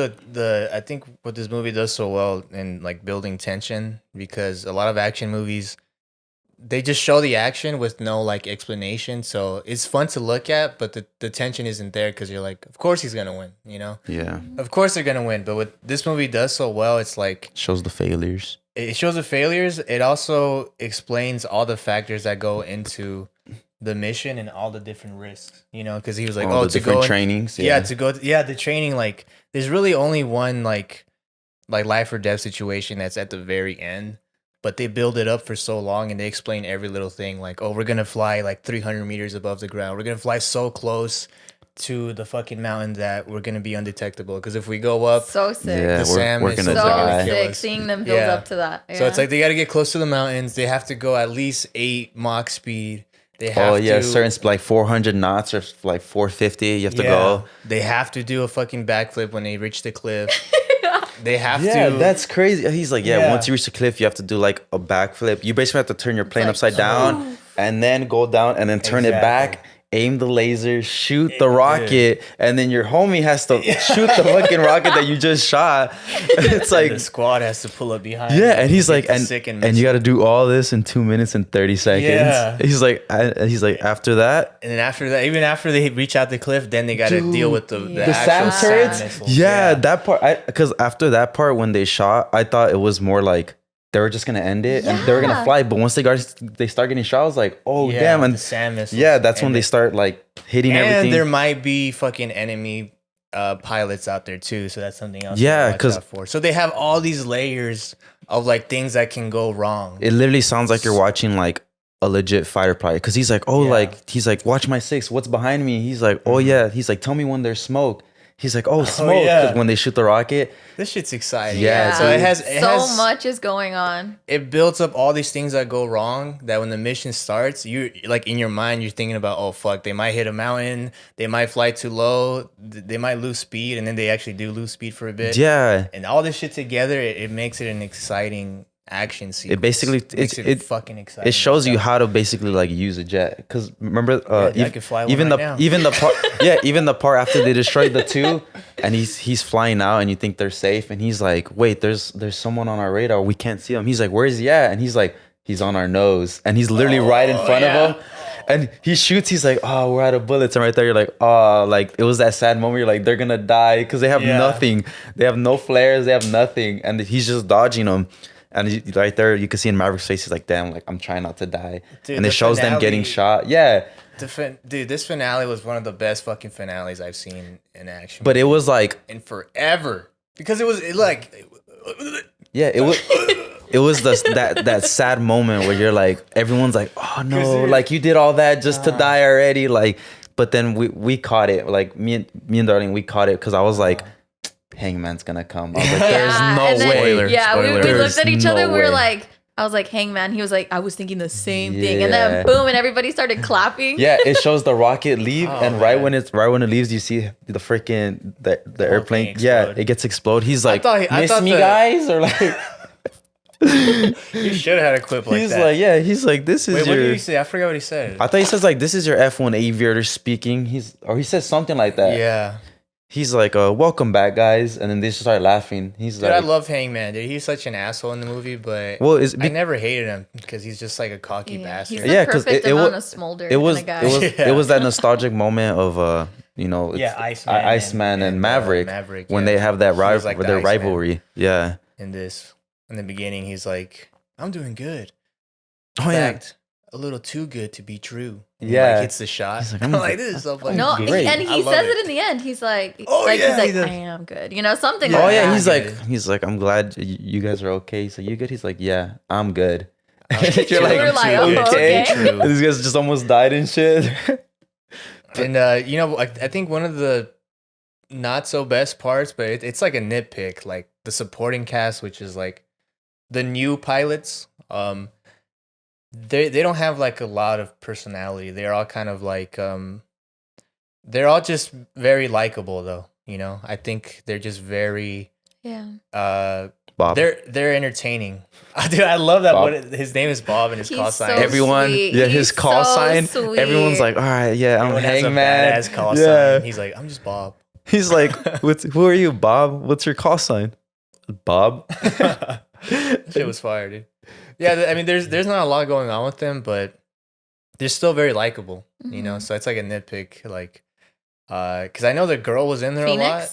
I think what this movie does so well in like building tension, because a lot of action movies, they just show the action with no like explanation. So it's fun to look at, but the tension isn't there because you're like, of course he's gonna win, you know? Yeah, Of course they're gonna win. But what this movie does so well, it's like shows the failures. it shows the failures. It also explains all the factors that go into the mission and all the different risks, you know, because he was like, All the to different go trainings. the training, like there's really only one like life or death situation that's at the very end, but they build it up for so long and they explain every little thing, like, oh, we're gonna fly like 300 meters above the ground, we're gonna fly so close to the fucking mountain that we're gonna be undetectable, because if we go up, So sick. Yeah, the we're Sam is gonna So die. kill sick. us. Seeing them build Yeah. up to that. so it's Yeah. like they got to get close to the mountains, they have to go at least 8 Mach speed. They have Oh yeah, to, certain like 400 knots or like 450. You have to go. They have to do a fucking backflip when they reach the cliff. They have Yeah, to. that's crazy. He's like, yeah, Yeah. once you reach the cliff, you have to do like a backflip. You basically have to turn your plane like, upside down and then go down and then turn it Exactly. back, aim the laser, shoot the rocket, and then your homie has to shoot the fucking rocket that you just shot. It's like, the squad has to pull up behind. yeah, and he's get like, the and sick you miss. got to do all this in 2 minutes and 30 seconds. Yeah. He's like, after that, And then after that, even after they reach out the cliff, then they got to Dude, deal with the the actual SAM turrets. missiles. Yeah, that part. Because after that part, when they shot, I thought it was more like they were just gonna end it and they were gonna Yeah. fly. But once they start getting shot, I was like, oh Yeah, damn! the And SAM missiles. yeah, that's when And they start like hitting And everything. there might be fucking enemy pilots out there too, so that's something else. to Yeah, watch 'cause- out for. So they have all these layers of like things that can go wrong. It literally sounds like you're watching like a legit fighter pilot. Because he's like, oh, Yeah. like he's like, watch my six. What's behind me? He's like, oh yeah. He's like, tell me when there's smoke. He's like, oh, smoke. yeah. 'Cause when they shoot the rocket. This shit's exciting. Yeah, So dude. it has so much is going on. it builds up all these things that go wrong, that when the mission starts, you like in your mind you're thinking about, oh fuck, they might hit a mountain, they might fly too low, they might lose speed, and then they actually do lose speed for a bit. Yeah. And all this shit together, it makes it an exciting action sequence. It basically makes it fucking exciting. It shows you how to basically like use a jet. Because remember, I could fly one even right the now. even the part, yeah, even the part after they destroyed the two, and he's flying out, and you think they're safe, and he's like, wait, there's someone on our radar, we can't see him. He's like, where's he at? And he's like, he's on our nose, and he's literally right in front of him. And he shoots. He's like, oh, we're out of bullets. And right there, you're like, oh, like it was that sad moment. You're like, they're gonna die because they have nothing. They have no flares. They have nothing. And he's just dodging them. And right there, you can see in Maverick's face, he's like, damn, like I'm trying not to die. Dude, and it shows them getting shot. Yeah. Dude, this finale was one of the best fucking finales I've seen in action. But it was like in forever because it was like. Yeah, it was. It was that sad moment where you're like, everyone's like, oh no, like you did all that just to die already, like. But then we caught it, like me and Darlene, we caught it because I was like, Hangman's gonna come. I was like, there's no way. We looked at each other. We were like, I was like, Hangman. He was like, I was thinking the same thing, and then boom, and everybody started clapping. Yeah, it shows the rocket leave, and right when it leaves, you see the freaking the airplane. Yeah, it gets exploded. He's like, miss me, guys, or like. You should have had a clip like he's that. He's like, this is what did he say? I forgot what he said. I thought he says like, this is your F1 aviator speaking. He says something like that. Yeah. He's like, welcome back, guys. And then they just start laughing. Dude, I love Hangman, dude. He's such an asshole in the movie, but I never hated him because he's just like a cocky bastard. He's the perfect amount of smolder. It was that nostalgic moment of Iceman and Maverick when they have that rivalry. Yeah. In the beginning, he's like, I'm doing good. In fact, a little too good to be true. And yeah. He hits the shot. He's like, I'm like, this is so funny. No, great. And he says it in the end. He's like, he's like, I am good. You know, something like that. Oh, yeah. He's like, I'm glad you guys are okay. So you good? He's like, yeah, I'm good. You're like, okay. These guys just almost died and shit. And, I think one of the not so best parts, but it's like a nitpick, like the supporting cast, which is like the new pilots, they don't have like a lot of personality. They're all kind of like they're all just very likable though, you know. I think they're just very Bob. They're entertaining. Dude, I love that his name is Bob and his call sign. Everyone, his call sign. Sweet. Everyone's like, all right, yeah, I'm Hangman. Has a badass call sign. He's like, I'm just Bob. He's like, who are you, Bob? What's your call sign? Bob. Shit was fire, dude. Yeah, I mean, there's not a lot going on with them, but they're still very likable, you know. So it's like a nitpick, like, because I know the girl was in there a lot.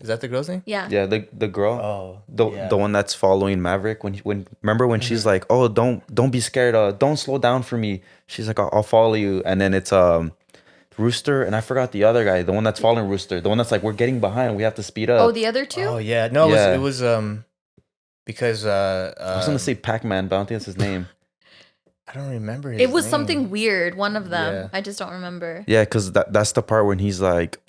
Is that the girl's name? Yeah. Yeah, the girl. Oh, the one that's following Maverick. When remember when she's like, oh, don't be scared. Don't slow down for me. She's like, I'll follow you. And then it's Rooster, and I forgot the other guy, the one that's following Rooster, the one that's like, we're getting behind, we have to speed up. Oh, the other two? Oh yeah, no, it was because I was gonna say Pac-Man, but I don't think that's his name. I don't remember his It was name. Something weird, one of them. Yeah. I just don't remember. Yeah, because that's the part when he's like,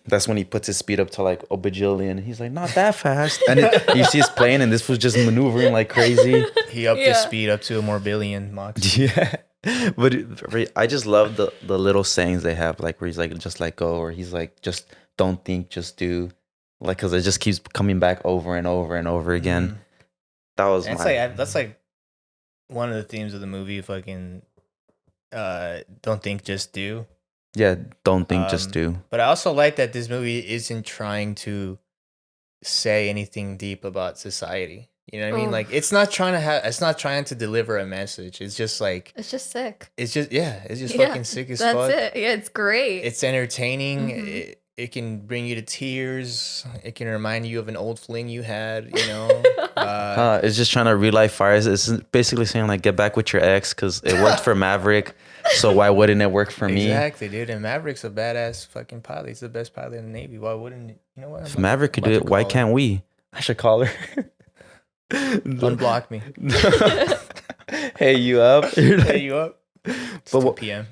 that's when he puts his speed up to like a bajillion. He's like, not that fast. And you see his plane, and this was just maneuvering like crazy. He upped his speed up to a more billion Mach. Yeah. But I just love the little sayings they have, like where he's like, just let go, or he's like, just don't think, just do, like, because it just keeps coming back over and over and over again. Mm-hmm. That was that's like one of the themes of the movie. Fucking don't think, just do. Yeah, don't think, just do. But I also like that this movie isn't trying to say anything deep about society. You know what I mean? Like, it's not trying to deliver a message. It's just like, it's just sick. It's just fucking sick as fuck. That's it. Yeah, it's great. It's entertaining. Mm-hmm. It can bring you to tears. It can remind you of an old fling you had, you know. It's just trying to relight fires. It's basically saying like, get back with your ex because it worked for Maverick. So why wouldn't it work for me? Exactly, dude. And Maverick's a badass fucking pilot. He's the best pilot in the Navy. Why wouldn't you know what? If Maverick could do it, why can't we? I should call her. Unblock me. Hey, you up? Hey, you up? It's 2 p.m.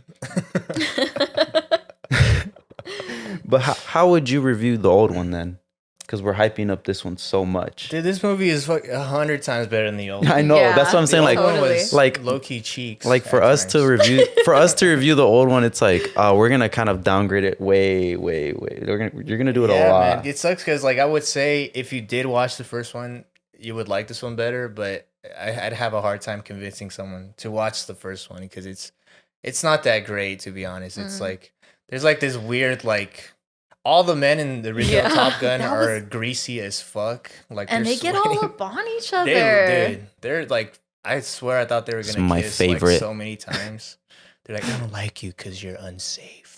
But how would you review the old one then? Because we're hyping up this one so much. Dude, this movie is 100 times better than the old one. I know. Yeah, that's what I'm saying. Like, like low-key cheeks. Like for us to review the old one, it's like we're gonna kind of downgrade it way. You're gonna do it a lot. Man. It sucks because like I would say if you did watch the first one, you would like this one better. But I'd have a hard time convincing someone to watch the first one because it's not that great, to be honest. It's like there's like this weird like. All the men in the original Top Gun are greasy as fuck. Like, and they get all up on each other. They're like, I swear I thought they were gonna kiss my favorite. Like, so many times. They're like, I don't like you because you're unsafe.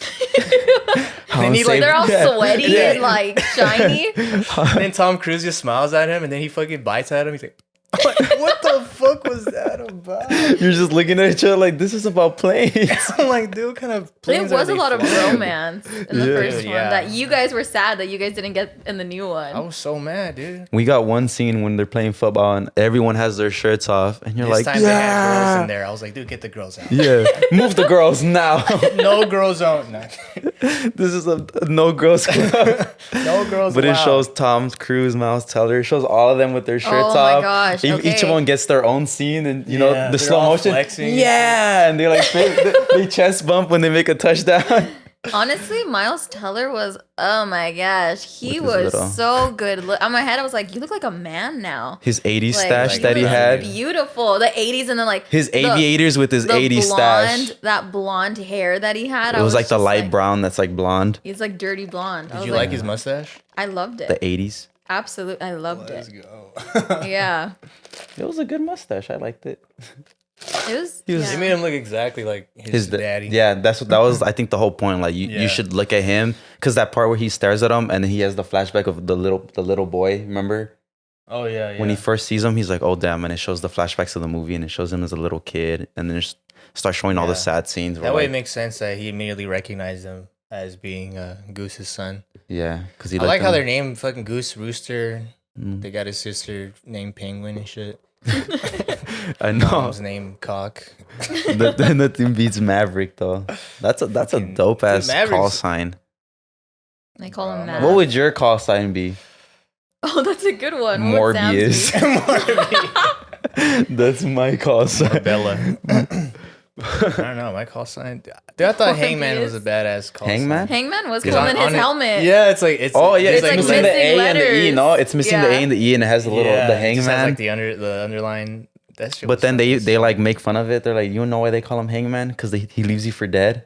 How And he, like, They're all Yeah. sweaty Yeah. and like shiny. And then Tom Cruise just smiles at him, and then he fucking bites at him. He's like, I'm like, what the fuck was that about? You're just looking at each other like this is about planes. I'm like, dude, what kind of There planes are was a they lot of flying? romance in the Yeah. first Dude, one yeah. that you guys were sad that you guys didn't get in the new one. I was so mad, dude. We got one scene when they're playing football and everyone has their shirts off, and you're This like, time they had girls yeah, in there. I was like, dude, get the girls out. yeah, move the girls now. No girls out. No, This is a no girls club. no girls But it allowed. shows Tom Cruise, Miles Teller. It shows all of them with their shirts Oh my off. gosh, Each okay. of them gets their own scene, and you know Yeah, the they're slow all motion. flexing. Yeah, and they like they chest bump when they make a touchdown. Honestly, Miles Teller was, oh my gosh, he With his was little- so good. On my head, I was like, you look like a man now. His 80s Like, stash that he was had. beautiful. The 80s and then like His the- aviators with his the 80s blonde, stash. that blonde hair that he had. It was like the just light brown that's like blonde. He's like dirty blonde. I Did was you like his mustache? I loved it. The 80s. Absolutely, I loved it. go. Yeah, It was a good mustache. I liked it. it was. He was- They yeah. made him look exactly like his daddy. Yeah, that was I think the whole point. Like you Yeah. should look at him because that part where he stares at him and he has the flashback of the little boy. Remember Oh yeah. when he first sees him, he's like, "Oh damn!" And it shows the flashbacks of the movie and it shows him as a little kid, and then it starts showing all the Yeah. sad scenes. Where, That way like, it makes sense that he immediately recognized him as being Goose's son. yeah, because he I like how him- they're named fucking Goose, Rooster. Mm. They got his sister named Penguin and shit. I know Mom's name Cock. nothing beats Maverick though. That's a Fucking- dope ass dude, Maverick's- call sign. They call him What Matt. What would your call sign be? Oh, that's a good one. What would Sam's Morbius. be? That's my call sign. Bella. I don't know. My call sign. Dude, I thought Hangman was a badass call Hangman? sign. Hangman was Is cool on- in his on it- helmet. Yeah, it's like it's. Oh yeah, it's, like missing the missing A and the E. letters. No, it's missing the Yeah. A and the E, and it has the little yeah, the it just has, hangman. like the underline. That shit But was then fucking they sick. like make fun of it. They're like, you know why they call him hangman? Because he leaves you for dead.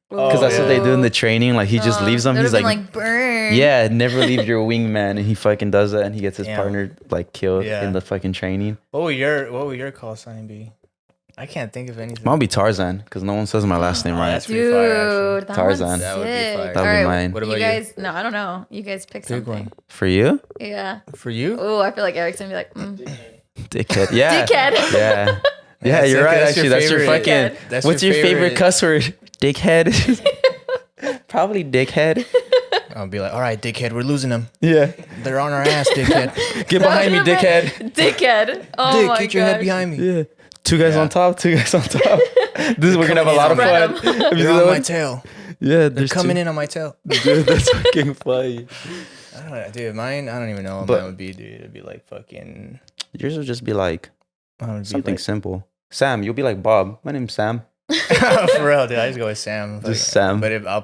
Because Oh, that's what they do in the Ooh. training. Like he just leaves them. They He's would've like, been burn. yeah, never leave your wingman, and he fucking does that, and he gets his Damn. partner like killed Yeah. in the fucking training. What would your call sign be? I can't think of anything. Mine would be Tarzan because no one says my last name Oh, right. that's pretty fire, actually. Dude, that Tarzan. one's That would be sick. fire. That would be Alright, mine. What you about you? guys? No, I don't know. You guys pick Pick something. one. For you, Yeah. For you? Oh, I feel like Eric's gonna be like, dickhead. Yeah, Dickhead. Yeah, yeah. That's You're it, right. that's your Actually, that's your favorite. fucking. Dickhead. That's What's your favorite cuss word? Dickhead. Probably dickhead. I'll be like, all right, dickhead, we're losing them. Yeah. They're on our ass, dickhead. Get behind me, dickhead. Dickhead. Oh my get your head gosh. behind me. Yeah. Two guys Yeah. on top. Two guys on top. This is we're gonna have a lot of Spread fun. Have you They're seen that on my one? tail. Yeah, They're there's coming two. in on my tail. Dude, that's fucking funny. I don't know, dude. Mine, I don't even know what But- mine would be, dude. It'd be like fucking. Yours would just be like Mine would be something like, simple. Sam, you'll be like Bob. My name's Sam. for real, dude. I just go with Sam. Just Sam. But I'll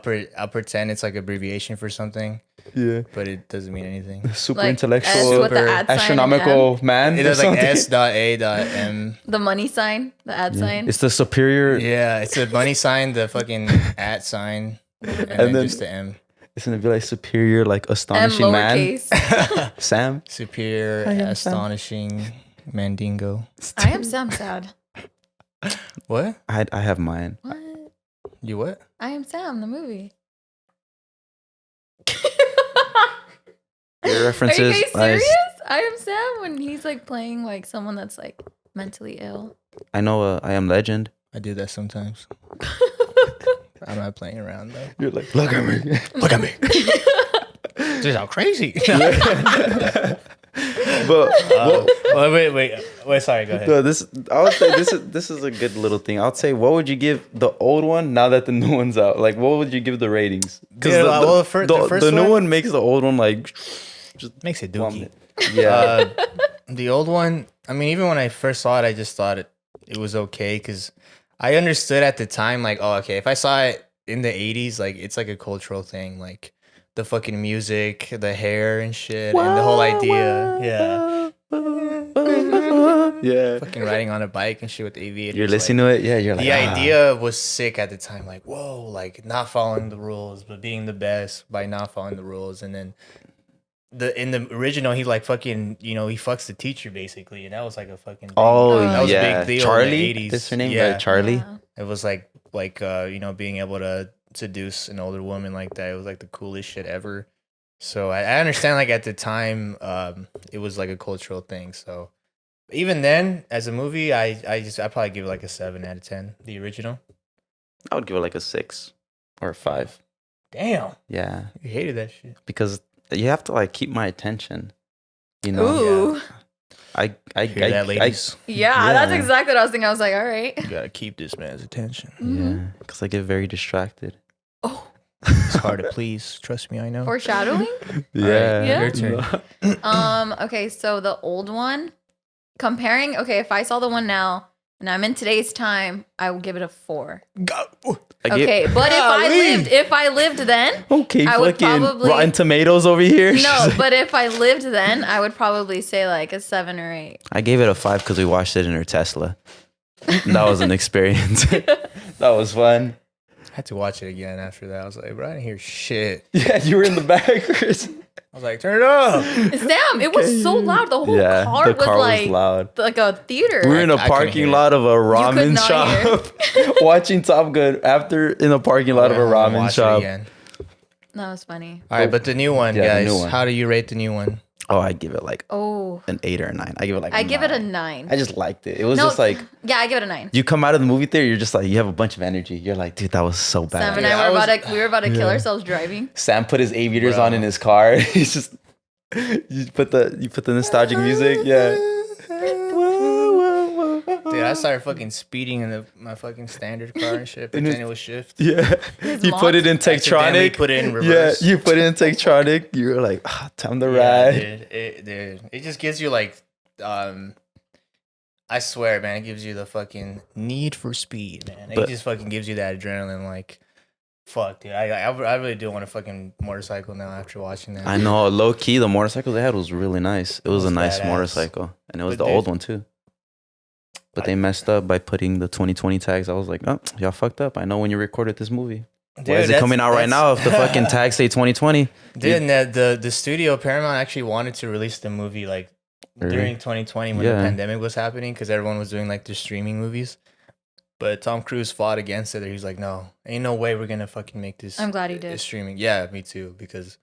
pretend it's like abbreviation for something, Yeah. but it doesn't mean anything. Super Like S intellectual, with the at sign and astronomical man. It or does like something. S.A.M. The money sign, the ad sign. It's the superior. Yeah, it's a money sign, the fucking at sign, and, then then- just the M. It's gonna be like superior, like M astonishing man. lowercase. Sam. Superior, I am Sam. astonishing, mandingo. I am Sam sad. What? I have mine. What? You what? I am Sam, the movie. Your Are references. you guys serious? I am Sam when he's like playing like someone that's like mentally ill. I know. I am Legend. I do that sometimes. I'm not playing around though. You're like, look at me. Look at me. This is how crazy. But Wait. Sorry, go ahead. no, I would say this is a good little thing. I would say, what would you give the old one now that the new one's out? Like, what would you give the ratings? Because Yeah, well, the first new one- one makes the old one like Makes it plummet. dookie. Yeah. The old one, I mean, even when I first saw it, I just thought it was okay because I understood at the time, like, oh, okay, if I saw it in the 80s, like, it's like a cultural thing, like the fucking music, the hair and shit, and the whole idea. Yeah. Yeah. Fucking riding on a bike and shit with the aviators. You're listening to it? Yeah, you're like, The idea was sick at the time, like, whoa, like not following the rules, but being the best by not following the rules. And then in the original, he like fucking, he fucks the teacher basically, and that was like a fucking big, Oh, that was yeah. a big deal Charlie? in the 80s. That's her name? Yeah, Charlie? Yeah. it was like being able to seduce an older woman like that. It was like the coolest shit ever. So I understand like at the time, it was like a cultural thing. So even then, as a movie, I probably give it like a 7 out of 10. The original. I would give it like a 6 or a 5. Damn, Yeah. you hated that shit. Because you have to like keep my attention. You know? Ooh. Hear that, ladies? Yeah, that's exactly what I was thinking. I was like, all right. You gotta keep this man's attention. Yeah. Because I get very distracted. Oh, It's hard to please. Trust me, I know. foreshadowing. Yeah. Yeah. Your turn. Okay, so the old one, comparing. Okay, if I saw the one now and I'm in today's time, I will give it a 4. Okay, but if I lived then, Okay, I would fucking probably- Rotten Tomatoes over here. no. But if I lived then, I would probably say like a 7 or 8. I gave it a 5 because we watched it in her Tesla. That was an experience. That was fun. I had to watch it again after that. I was like, bro, I didn't hear shit. Yeah, you were in the back, Chris. I was like, turn it up. Damn, it was so loud. The whole Yeah, car, the car was like loud. like a theater. We were in a I couldn't parking hear it. lot of a ramen not shop watching Top Gun after in a parking lot of a I'll ramen watch it shop. again. That was funny. All right, but the new one, Yeah, the guys. new one. How do you rate the new one? Oh, I give it like Oh, an 8 or a 9. I give it like I give it a 9. I just liked it. It was No, just like yeah, I give it a 9. you come out of the movie theater, you're just like you have a bunch of energy. You're like, dude, that was so bad. Sam and Yeah, I were I about was- to we were about to kill ourselves driving. Sam put his aviators Bro. on in his car. He's just you put the nostalgic music. Yeah. Dude, I started fucking speeding in my fucking standard car and shit, pretending it was shift. Yeah. You mom put it in Accidentally Tektronic. put it in reverse. Yeah, you put it in Tektronic. You were like, time to Yeah, ride. dude, it just gives you like, I swear, man, it gives you the fucking need for speed, man. It But- just fucking gives you that adrenaline, like, fuck, dude. I really do want a fucking motorcycle now after watching that. I know, low key, the motorcycle they had was really nice. It was a was nice badass. motorcycle, and it was But the dude- old one too. But they messed up by putting the 2020 tags. I was like, oh, y'all fucked up. I know when you recorded this movie. Dude, Why is it that's- coming out right that's- now if the fucking tags say 2020? Dude, and the studio Paramount actually wanted to release the movie like Really? during 2020 when Yeah. the pandemic was happening because everyone was doing like their streaming movies. But Tom Cruise fought against it. He's like, no, ain't no way we're gonna fucking make this. I'm glad he did. Streaming. Yeah, me too. Because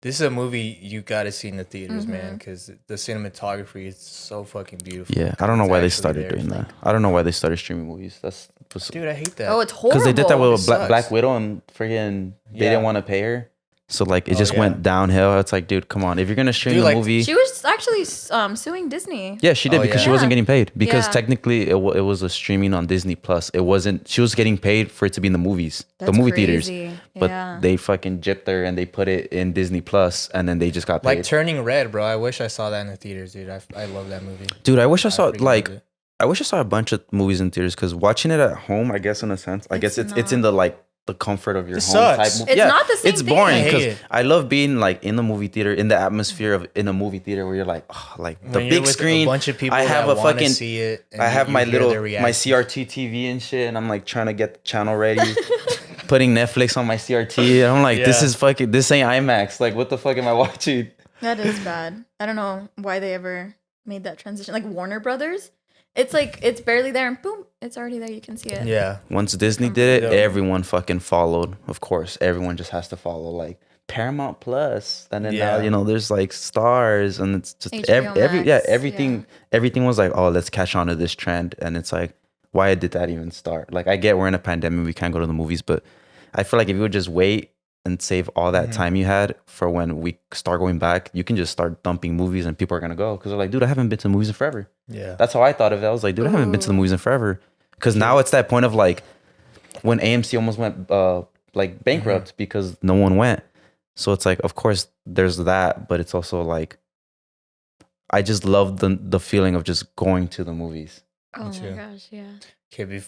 this is a movie you gotta see in the theaters, man. Because the cinematography is so fucking beautiful. Yeah, I don't know It's why they actually started there. doing that. I don't know why they started streaming movies. That's Dude, I hate that. Oh, it's horrible. because they did that with It sucks. Black Widow and friggin' they Yeah. didn't want to pay her. So like it Oh, just yeah. went downhill. It's like, dude, come on. If you're gonna stream Dude, the like, movie, She was actually suing Disney. yeah, she did Oh, because she yeah. wasn't getting paid. Because Yeah. technically, it was a streaming on Disney Plus. It wasn't. She was getting paid for it to be in the movies, That's the movie theaters. crazy. But Yeah. they fucking gypped her and they put it in Disney Plus, and then they just got paid. like Turning Red, bro. I wish I saw that in the theaters, dude. I love that movie. Dude, I wish I saw freaking like loved it. I wish I saw a bunch of movies in theaters because watching it at home, I guess in a sense, I guess it's not. in the like the comfort of your It home sucks. type movie. It's not the same It's thing. boring I hate because it. I love being like in the movie theater, in the atmosphere of in a movie theater where you're like, oh, like the When you're big with screen. a bunch of people I have that a wanna fucking see it. And I have you my hear little their my reactions. CRT TV and shit, and I'm like trying to get the channel ready, putting Netflix on my CRT, and I'm like, this Yeah. is fucking, this ain't IMAX. Like, what the fuck am I watching? That is bad. I don't know why they ever made that transition. Like Warner Brothers, it's like it's barely there and boom, it's already there. You can see it. Yeah. Once Disney did it, Yeah. everyone fucking followed. Of course, everyone just has to follow. Like Paramount Plus, and then now Yeah. there's like Stars, and it's just HBO Max, everything was like, oh, let's catch on to this trend, and it's like, why did that even start? Like, I get we're in a pandemic, we can't go to the movies, but I feel like if you would just wait and save all that time you had for when we start going back, you can just start dumping movies, and people are gonna go because they're like, dude, I haven't been to the movies in forever. Yeah. That's how I thought of it. I was like, dude, I haven't been to the movies in forever. Because now it's that point of like when AMC almost went like bankrupt because no one went. So it's like, of course, there's that, but it's also like, I just love the feeling of just going to the movies. Oh my too. gosh, yeah. Okay,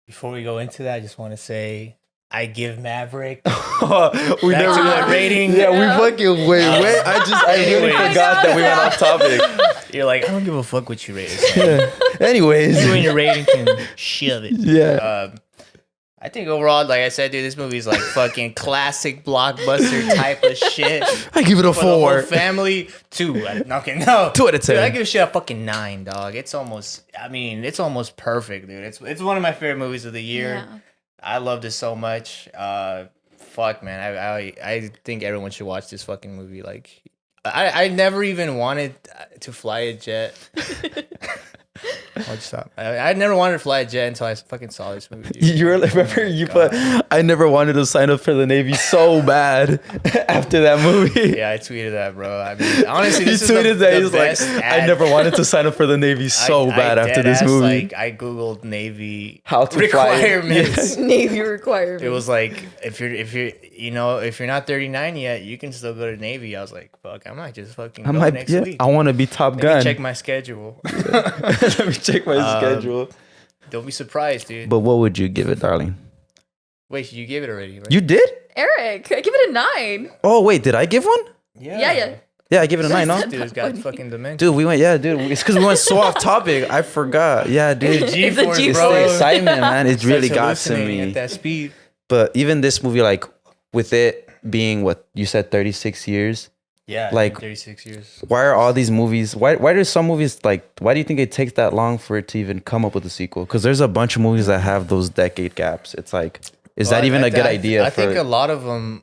before we go into that, I just want to say I give Maverick. we Back to that rating. Yeah, we fucking wait. I really Anyways. forgot that we went off topic. You're like, I don't give a fuck what you rate. It's like, Anyways. you and your rating can shove it. Yeah. I think overall, like I said, dude, this movie's like fucking classic blockbuster type of shit. I give it a For the whole 4. family, 2. Okay, no. 2 out of 10. Dude, I give shit a fucking 9, dog. It's almost perfect, dude. It's one of my favorite movies of the year. Yeah. I loved it so much. Fuck, man. I think everyone should watch this fucking movie. Like, I never even wanted to fly a jet. I'll stop. I never wanted to fly a jet until I fucking saw this movie. Dude. You remember you put, I never wanted to sign up for the Navy so bad after that movie. Yeah, I tweeted that, bro. I mean, honestly, He this is tweeted that. the He's like, best I ad. never wanted to sign up for the Navy so bad after this deadass, movie. Like, I googled Navy How to fly it. requirements. Navy requirements. It was like if you're not 39 yet, you can still go to Navy. I was like, fuck, I might just fucking go next week. I want to be Top Let Gun. me check my schedule. Let me check my schedule. Don't be surprised, dude. But what would you give it, darling? Wait, you gave it already, right? You did? Eric, I give it a 9. Oh wait, did I give one? Yeah. Yeah, I give it a 9. No, Dude, it's got fucking dementia. dude, we went. Yeah, dude, it's because we went so off topic. I forgot. Yeah, dude. It's It's a G-force, G-force. It's bro. the excitement, man. It really Starts got to hallucinating me. at that speed. But even this movie, like with it being what you said, 36 years. Yeah, Like- 36 years. Why are all these movies? Why do some movies like? Why do you think it takes that long for it to even come up with a sequel? Because there's a bunch of movies that have those decade gaps. It's like, is that Well, even a good I idea think for a lot of them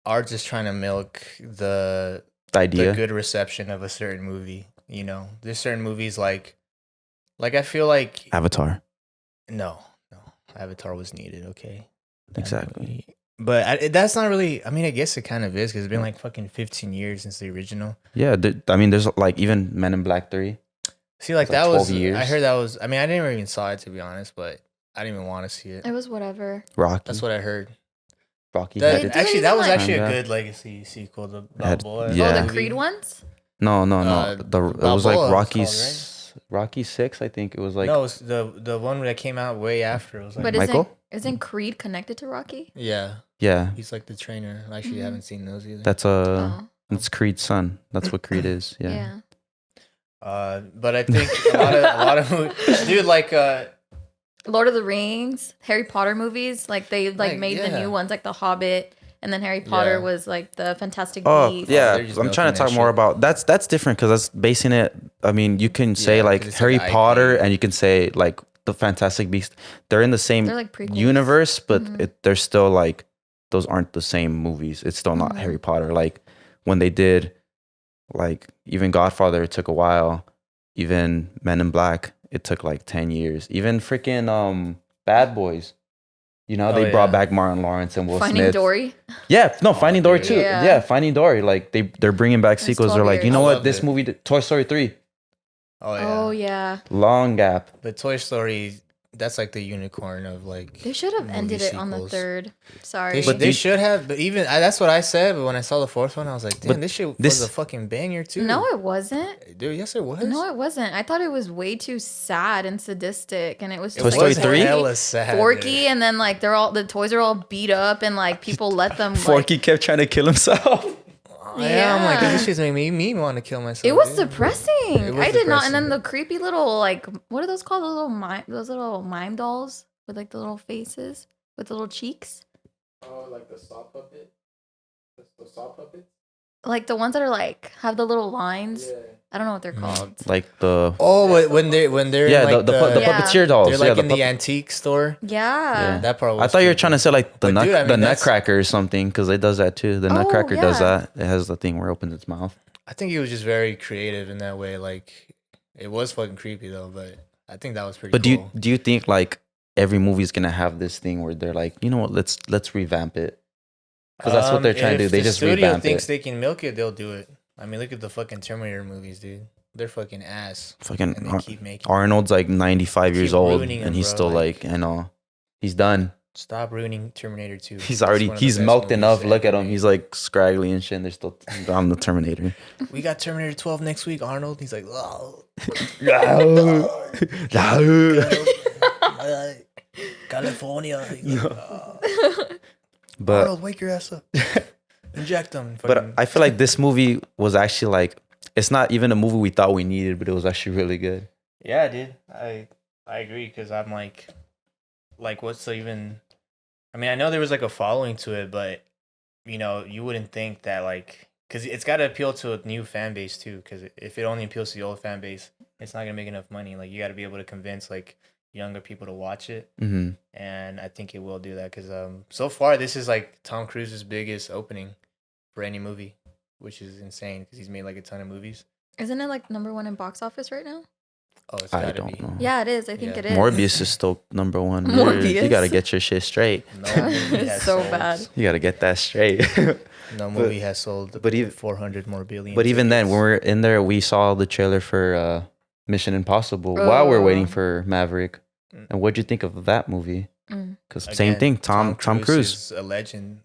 are just trying to milk the the idea? good reception of a certain movie. You know, there's certain movies like I feel like Avatar. no, Avatar was needed. Okay, Exactly. But that's not really. I mean, I guess it kind of is because it's been like fucking 15 years since the original. Yeah, I mean, there's like even Men in Black 3. See, like It's like that 12 was. years. I heard that was. I mean, I never even saw it to be honest, but I didn't even want to see it. It was whatever. Rocky. That's what I heard. Rocky That, had They it. did actually, even, that was like- actually a Kinda. good legacy sequel. The Had- Balboa. yeah. Oh, movie. the Creed ones? No. Uh, It was Balboa like it's Rocky's Rocky 6, I think it was like. No, it's the one that came out way after. It was like, But Michael? isn't Creed connected to Rocky? yeah, Yeah, he's like the trainer. I actually Mhm. haven't seen those either. that's Oh. it's Creed's son. That's what Creed is. Yeah. Yeah. But I think a lot of dude like Lord of the Rings, Harry Potter movies, like they Like, made the yeah. new ones, like The Hobbit, and then Harry Potter Yeah. was like the Fantastic Oh Beasts. yeah, they're just I'm trying to milking talk that more shit. about that's different because that's basing it. I mean, you can say Yeah, like 'cause it's Harry like IP. Potter, and you can say like the Fantastic Beasts. They're in the same They're like prequels. universe, but Mhm. they're still like those aren't the same movies. It's still not Mhm. Harry Potter. Like when they did, like even Godfather, it took a while. Even Men in Black, it took like 10 years. Even freaking Bad Boys. You know, Oh, they brought yeah. back Martin Lawrence and Will Finding Smith. Dory. Yeah, no, Finding Dory dude. too. Yeah. Yeah. Finding Dory. Like they're bringing back It's sequels. 12 They're like, you years. know I what? love This it. movie, Toy Story 3, oh yeah. long gap. But Toy Story, that's like the unicorn of like. They should have movie ended it on the sequels. third. Sorry. They, But they you- should have, but even that's what I said. But when I saw the fourth one, I was like, "Damn, But this shit this- was a fucking banger too." No, it wasn't. dude, yes, it was. No, it wasn't. I thought it was way too sad and sadistic, and it was It just Toy like Story 3? hella sad, Forky, dude. and then like the toys are all beat up, and like people let them. Like, Forky kept trying to kill himself. Yeah, I'm like, Yeah. this shit's making me want to kill myself. it was dude. depressing. It was I did not. And depressing. then the creepy little like, what are those called? Those little mime dolls with like the little faces with the little cheeks, Oh, like the saw puppet. The saw puppet. like the ones that are like have the little lines. I don't know what they're called. Like the Oh, when they're yeah, in, like, the Yeah. puppeteer dolls. they're like yeah, in the antique store. Yeah. That part. Was I thought you were creepy. trying to say like the But dude, I mean, the that's- Nutcracker or something because it does that too. The Oh, Nutcracker does yeah. that. It has the thing where it opens its mouth. I think he was just very creative in that way. Like, it was fucking creepy though, but I think that was pretty. But cool. do you think like every movie's gonna have this thing where they're like, you know what, let's revamp it because that's what they're trying to do. If They the just studio revamp thinks it. they can milk it, they'll do it. I mean, look at the fucking Terminator movies, dude. They're fucking ass, and Fucking they keep making. Arnold's like 95 years Keep old ruining and him, he's bro, still like- like, I know, he's done. Stop ruining Terminator 2. He's That's already one of the he's best milked movies enough. Look at ever him. made. He's like scraggly and shit. And they're still on the Terminator. We got Terminator 12 next week, Arnold. He's like, oh, California. He's like, oh. But Arnold, wake your ass up. Inject him. but I feel like this movie was actually like, it's not even a movie we thought we needed, but it was actually really good. Yeah, dude. I agree because I'm like what's the even I mean, I know there was like a following to it, but you know, you wouldn't think that like because it's got to appeal to a new fan base too. Because if it only appeals to the old fan base, it's not gonna make enough money. Like you got to be able to convince like younger people to watch it, and I think it will do that. Because so far this is like Tom Cruise's biggest opening for any movie, which is insane because he's made like a ton of movies. Isn't it like number 1 in box office right now? Oh, it's I gotta don't be. know. Yeah, it is. I think it is. Morbius is still number 1. Morbius. You gotta get your shit straight. No movie has So sold. bad. You gotta get that straight. No movie has sold but even 400 more billion. But even then, tickets. when we're in there, we saw the trailer for Mission Impossible while we're waiting for Maverick. And what'd you think of that movie? Because same Again, thing, Tom Cruise. is a legend,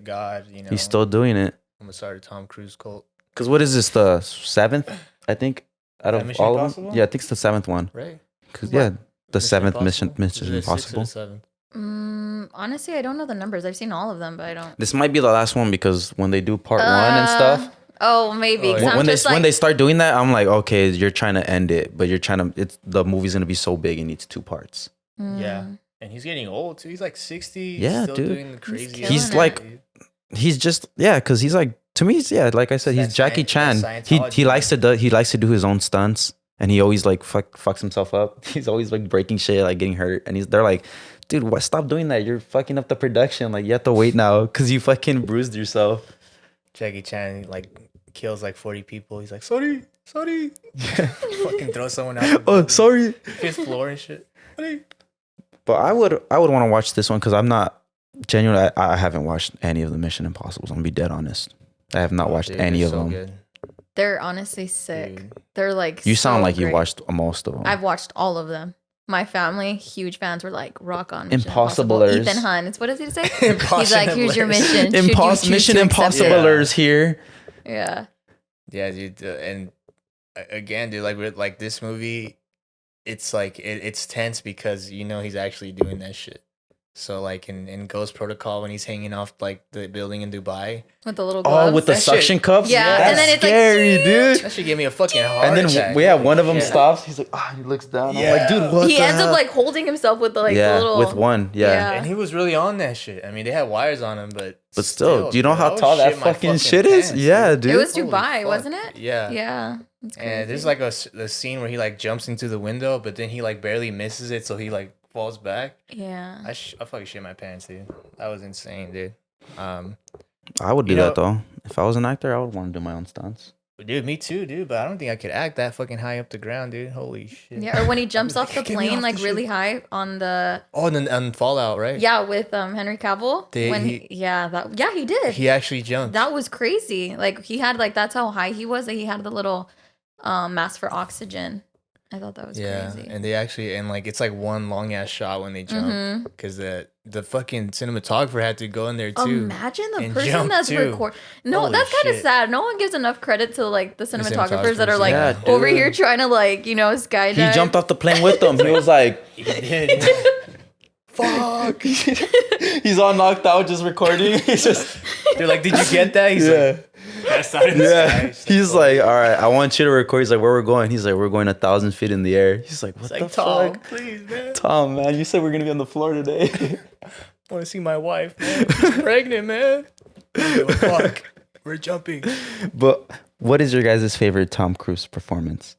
god. You know, He's still doing it. I'm gonna start a Tom Cruise cult. Because what is this, the 7th? I think out of Mission all of them. Impossible? Yeah, I think it's the 7th one. Right. Because the Mission 7th Mission Is it the 6th or Impossible. the 7th? Honestly, I don't know the numbers. I've seen all of them, but I don't. This might be the last one because when they do part 1 and stuff. Oh, maybe. Oh, 'cause yeah. I'm When they just like, when they start doing that, I'm like, okay, you're trying to end it, but you're trying to. The movie's gonna be so big, it needs 2 parts. Yeah, and he's getting old too. He's like 60. Yeah, still dude. doing the crazy. killing He's it. like, he's just because he's like, to me, like I said, he's That's Jackie Chan. He Scientology, likes to do his own stunts, and he always like fucks himself up. He's always like breaking shit, like getting hurt, and they're like, dude, what? Stop doing that. You're fucking up the production. Like you have to wait now because you fucking bruised yourself. Jackie Chan like kills like 40 people. He's like, sorry. Fucking throw someone out. The building, Sorry. 5th floor and shit. Sorry. But I would want to watch this one because I'm not genuinely. I haven't watched any of the Mission Impossibles. I'm gonna be dead honest. I have not watched Dude, any they're of so them. good. they're honestly sick. Dude. They're like. You sound so like you great. watched most of them. I've watched all of them. My family, huge fans, were like, "Rock on, Mission Impossiblers. Impossible." Ethan Hunt. What does he say? He's like, "Here's your mission. Should you choose Mission to accept it?" Impossiblers here. Yeah. Yeah, dude, and again, dude, like this movie, it's like it's tense because you know he's actually doing that shit. So like in Ghost Protocol when he's hanging off like the building in Dubai, With the little gloves. Oh, with the That suction shit- cups. Yeah, That's and then it's like, scary, dude. that shit gave me a fucking heart And then attack. one of them Yeah. stops. He's like, he looks down. I'm like, dude, what? he the ends hell? up like holding himself with the like the little. with one, yeah. And he was really on that shit. I mean, they had wires on him, but But still, do you know how bro, tall that shit my fucking shit is? pants, Yeah, dude. dude. It was Holy Dubai, fuck. wasn't it? Yeah. Yeah. That's crazy. And there's like the scene where he like jumps into the window, but then he like barely misses it, so he like falls back. Yeah. I fucking shit my pants, dude. That was insane, dude. I would do You that know- though. If I was an actor, I would want to do my own stunts. Dude, me too, dude. But I don't think I could act that fucking high up the ground, dude. Holy shit. Yeah, or when he jumps off the Get me plane off like the really shit. high on the Oh, and then on Fallout, right? yeah with Henry Cavill Did when he- he did He actually jumped. that was crazy. Like he had like that's how high he was that he had the little mask for oxygen. I thought that was crazy. And they actually and like it's like one long ass shot when they jump Mhm. because the fucking cinematographer had to go in there too. Imagine the and person jump, that's too. record. No, Holy that's kind of shit. sad. No one gives enough credit to like the cinematographers that are cinematographers, like yeah. over dude. here trying to like skydive. He jumped off the plane with them. He was like, He did. "Fuck!" He's all knocked out, just recording. He's just, They're like, "Did you get that?" He's yeah, like, "That's out in the sky." yeah. It's He's fuck. like, "All right, I want you to record." He's like, "Where we're going?" He's like, "We're going 1,000 feet in the air." He's like, "What It's the like, Tom, fuck?" please, man. Tom, man, you said we're gonna be on the floor today. I want to see my wife, man. She's pregnant, man. Give a fuck. We're jumping. But what is your guys' favorite Tom Cruise performance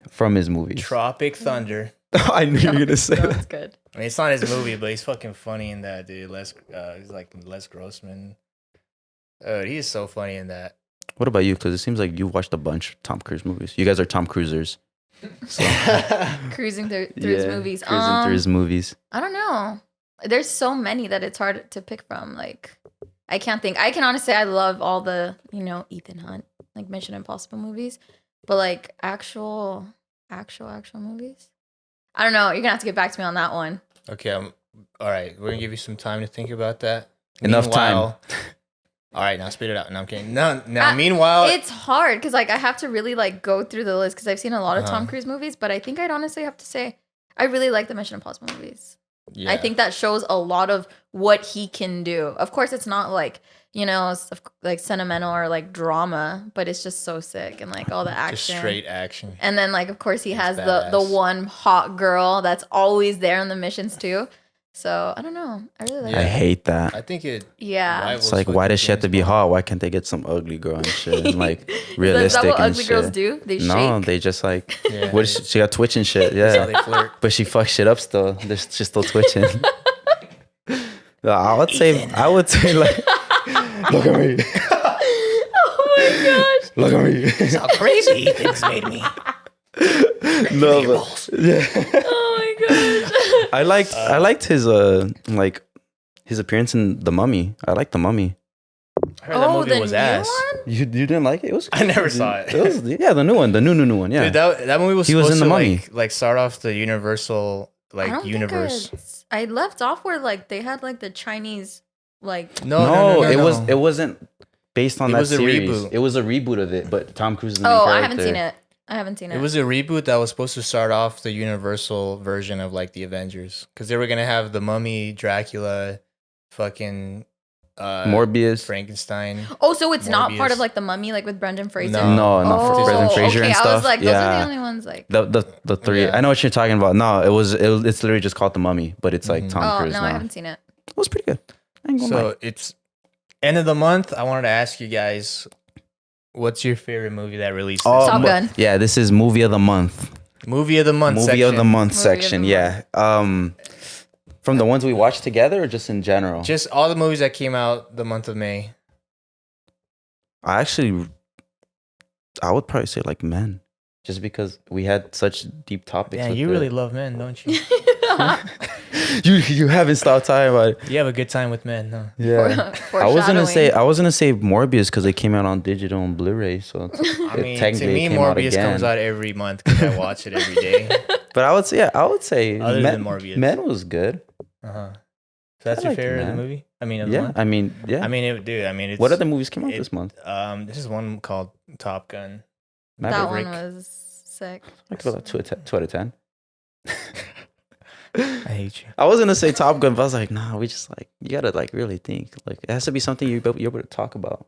from his movies? Tropic Thunder. I knew you were gonna say That was that. good. I mean, it's not his movie, but he's fucking funny in that, dude. He's like Les Grossman. He is so funny in that. What about you? Because it seems like you watched a bunch of Tom Cruise movies. You guys are Tom Cruisers. So, Cruising through his movies. Cruising through his movies. I don't know. There's so many that it's hard to pick from. Like, I can't think. I can honestly say I love all the, Ethan Hunt, like Mission Impossible movies. But like actual movies? I don't know. You're gonna have to get back to me on that one. Okay, all right. We're gonna give you some time to think about that. Enough time. Meanwhile- All right, now spit it out. No, I'm kidding. No, meanwhile, It's hard because like I have to really like go through the list because I've seen a lot of Tom Uh-huh. Cruise movies, but I think I'd honestly have to say I really like the Mission Impossible movies. yeah. I think that shows a lot of what he can do. Of course, it's not like like sentimental or like drama, but it's just so sick and like all the just action. straight action. And then like of course he has It's the badass. one hot girl that's always there on the missions too. So I don't know. I really like I it. hate that. I think it. Yeah. rivals It's like, why fucking does she have to be James Bond. hot? Why can't they get some ugly girl and shit? And like Is realistic that what and ugly shit. girls do? They No, shake? they just like, Yeah, what is she got twitching shit. That's how Yeah. they flirt. But she fucks shit up still. She's still twitching. I would say like, look at me. Oh my gosh. Look at me. How crazy Ethan's made me. No, but yeah. Oh my gosh. I liked his like his appearance in The Mummy. I liked The Mummy. I heard that movie the was new ass. one? You didn't like it? It was I never saw it. It was the new one, the new one. Yeah. Dude, that movie was He was supposed in The to Mummy. like start off the Universal I don't universe. think I left off where like they had like the Chinese like No, it wasn't based on It that was a series. reboot. It was a reboot of it, but Tom Cruise is the main Oh, character. I haven't seen it. I haven't seen it. It was a reboot that was supposed to start off the Universal version of like the Avengers, because they were gonna have the Mummy, Dracula, fucking Morbius. Frankenstein. Oh, so it's not part Morbius. of like the Mummy, like with Brendan Fraser. No, not for Oh, Brendan Fraser okay. and I stuff. was like, those are yeah. the only ones. Like, The three. Yeah. I know what you're talking about. No, it's literally just called The Mummy, but it's like Tom oh Cruise no, now. I haven't seen it. It was pretty good. I ain't gonna lie. So it's end of the month. I wanted to ask you guys, what's your favorite movie that released? This Top month? Gun. Yeah, this is movie of the month. Movie of the month. Movie section. of the month Movie of section. the Yeah. From the ones we watched together, or just in general. Just all the movies that came out the month of May. I would probably say like Men, just because we had such deep topics. Yeah, with you it. really love men, don't you? you haven't stopped talking about it. You have a good time with men, huh? Yeah. I was gonna say Morbius because it came out on digital and Blu-ray, so I mean, to technically me, it came out Morbius again. comes out every month because I watch it every day. But I would say Other Men, than Morbius. Men was good. Uh-huh. So that's I your liked favorite of the Man. movie? I mean, of the Yeah, month? I mean, yeah. I mean, it's What other movies came out it- this month? This is one called Top Gun. that Maverick. one was sick. I give it like 2 out of 10. I hate you. I was gonna say Top Gun, but I was like, nah, we just like you gotta like really think. Like it has to be something you're able to talk about.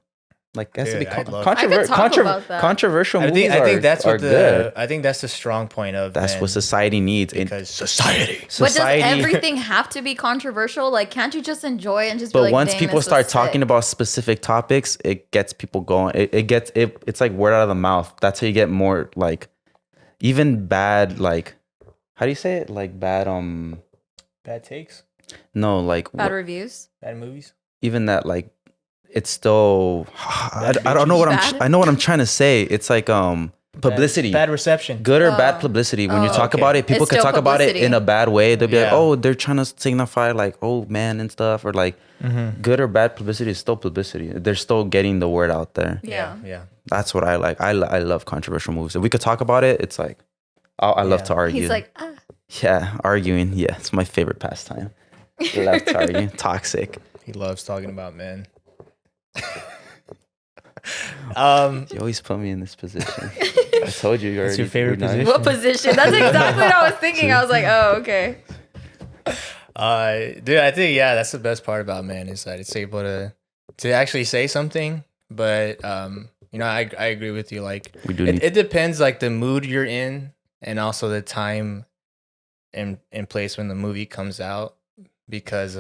Like it has Dude, to be I'd love- I could talk about that. controversial I movies think that's are what good. I think that's the strong point of That's men, what society needs. because society. But does Society. everything have to be controversial? Like, can't you just enjoy and just be But like, once "Dang, people this was start talking sick." about specific topics, it gets people going. It's like word out of the mouth. That's how you get more like even bad like how do you say it? Like bad Bad takes, no like bad reviews. bad movies. even that like it's still I don't know what Bad? I know what I'm trying to say. It's like publicity. Bad reception. Good or Oh. bad publicity. When you Oh, talk okay. about it, people It's can still talk about it publicity. in a bad way. They'll be like, Yeah. "Oh, they're trying to signify like, oh man and stuff," or like, Mm-hmm. good or bad publicity is still publicity. They're still getting the word out there. Yeah. Yeah. That's what I like. I love controversial movies. If we could talk about it, it's like, I love Yeah. to argue. He's like, yeah, arguing. Yeah, it's my favorite pastime. I love to argue. Toxic. He loves talking about men. You always put me in this position. I told you. What's your favorite nice. position? what position? That's exactly what I was thinking. I was like, oh, okay. Dude, I think that's the best part about men is that it's able to actually say something. But I agree with you. Like We do need. it depends, like the mood you're in, and also the time and place when the movie comes out. Because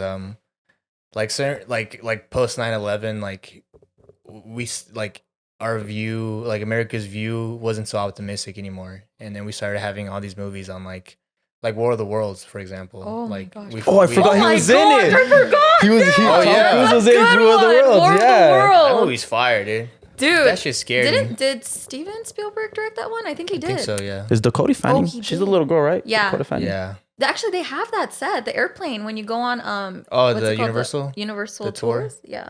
like certain like post 9/11, like like our view, like America's view, wasn't so optimistic anymore, and then we started having all these movies on like War of the Worlds, for example. Oh my like gosh. Oh, I forgot he my was God, in it. I forgot. He was. He, Oh, Tom yeah. Cruise was That's in a good War of the one. Worlds. War of the Yeah. that World. movie's fire, dude. Dude, That shit scared me. did Steven Spielberg direct that one? I think he I did. think so, yeah. Is Dakota Fanning? he She's did. a little girl, right? Yeah. Dakota Fanning. Yeah. Actually, they have that set, the airplane, when you go on Oh, what's the it called? Universal? Universal The tour? tours. Yeah.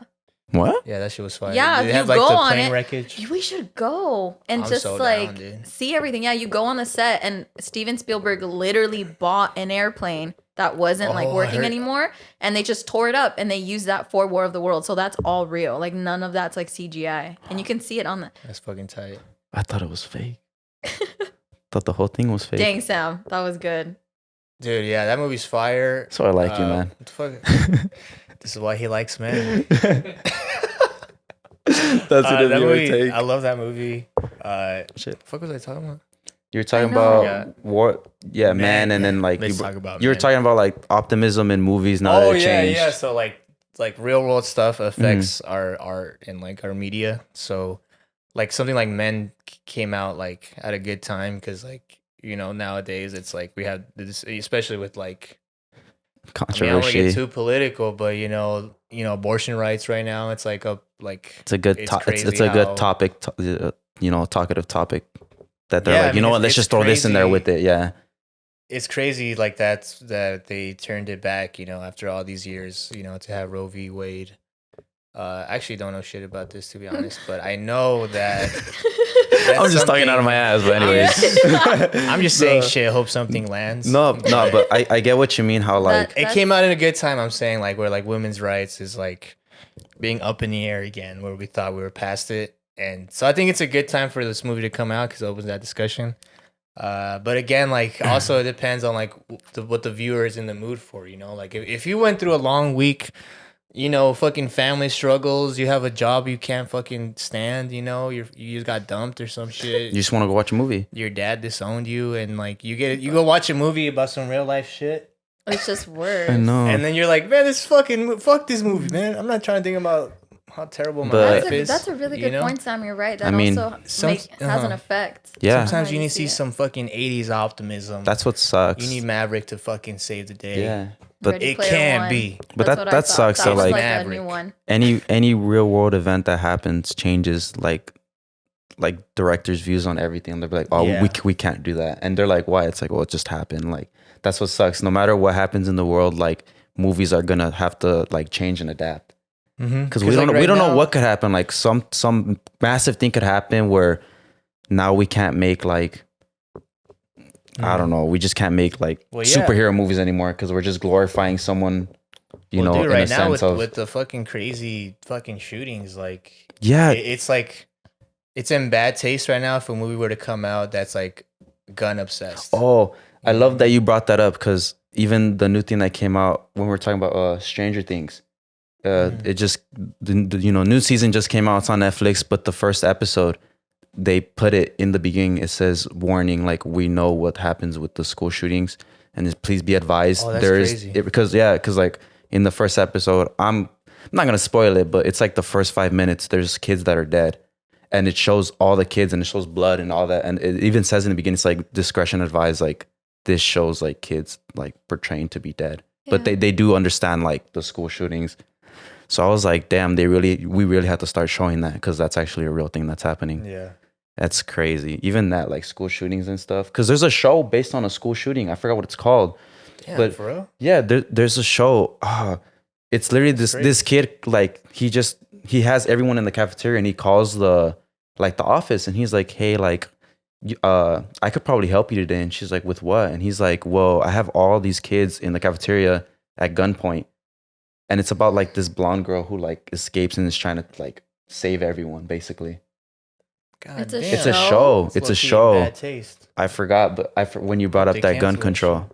What? Yeah, that shit was fire. Yeah, They if have you like go the on plane it, wreckage. We should go and I'm just so like down, dude. see everything. Yeah, you go on the set, and Steven Spielberg literally bought an airplane that wasn't like Oh, I working heard- anymore, and they just tore it up and they used that for War of the World. So that's all real. Like none of that's like CGI, and you can see it on the. That's fucking tight. I thought it was fake. Thought the whole thing was fake. Dang, Sam, that was good. Dude, yeah, that movie's fire. So I like you, man. What the fuck? This is why he likes men. That's That it. movie, Take. I love that movie. Shit. Fuck was I talking about? You're talking know. about war, yeah, man, and then like Let's talk about you were Man. talking about like optimism in movies now Oh that it yeah, changed. yeah. So like real world stuff affects our art and like our media. So like something like Men came out like at a good time because like nowadays it's like we have this, especially with like I mean I don't want to get Controversy. too political, but abortion rights right now it's like It's a good it's it's crazy a good how- topic, talkative topic that they're Yeah, like, I mean, let's it's just throw this in there crazy. with it. Yeah. It's crazy like that they turned it back, after all these years, to have Roe v. Wade. I actually don't know shit about this to be honest, but I know that I'm just talking out of my ass, but anyways. I'm just saying shit. I hope something lands. No, but I get what you mean. How like It came out in a good time. I'm saying like where like women's rights is like being up in the air again, where we thought we were past it, and so I think it's a good time for this movie to come out because it opens that discussion. But again, like also it depends on like what the viewer is in the mood for. Like if you went through a long week, fucking family struggles, you have a job you can't fucking stand, you just got dumped or some shit. you just want to go watch a movie. Your dad disowned you, and like you go watch a movie about some real life shit. It's just worse. I know. And then you're like, man, fuck this movie, man. I'm not trying to think about how terrible my But- life is. That's a really good point, Sam. You're right. That I mean, also has an effect. Yeah. Sometimes How you you need to see see it. some fucking 80s optimism. That's what sucks. You need Maverick to fucking save the day. Yeah. But Ready it Player can't One. be. But That's that- what I that thought. sucks, That so, was like- like a Maverick. new one. any real world event that happens changes like directors' views on everything. They're like, oh, Yeah. we can't do that, and they're like, why? It's like, well, it just happened. Like that's what sucks. No matter what happens in the world, like movies are gonna have to like change and adapt because we don't like, we right don't know now- what could happen. Like some massive thing could happen where now we can't make like. I don't know. We just can't make like Well, yeah. superhero movies anymore because we're just glorifying someone, dude, right in a now sense of with the fucking crazy fucking shootings, like yeah, it's like it's in bad taste right now if a movie were to come out that's like gun obsessed. Oh, I love that you brought that up because even the new thing that came out when we were talking about Stranger Things, it just new season just came out. It's on Netflix, but the first episode they put it in the beginning. It says warning, like we know what happens with the school shootings, and just please be advised. Oh, that's there is crazy. because like in the first episode, I'm not gonna spoil it, but it's like the first 5 minutes. There's kids that are dead. And it shows all the kids and it shows blood and all that. And it even says in the beginning, it's like discretion advised, like this shows like kids like portraying to be dead. But Yeah. they do understand like the school shootings. So I was like, damn, we really have to start showing that because that's actually a real thing that's happening. Yeah. That's crazy. Even that like school shootings and stuff. Because there's a show based on a school shooting. I forgot what it's called. Yeah, But- for real? Yeah, there's a show. It's literally this kid, like he has everyone in the cafeteria and he calls the office and he's like, hey, like I could probably help you today. And she's like, with what? And he's like, well, I have all these kids in the cafeteria at gunpoint. And it's about like this blonde girl who like escapes and is trying to like save everyone basically. God It's a damn. It's a show. It's It's a low-key show. Bad taste. I forgot, but when you brought Hope up they that gun cancel that control.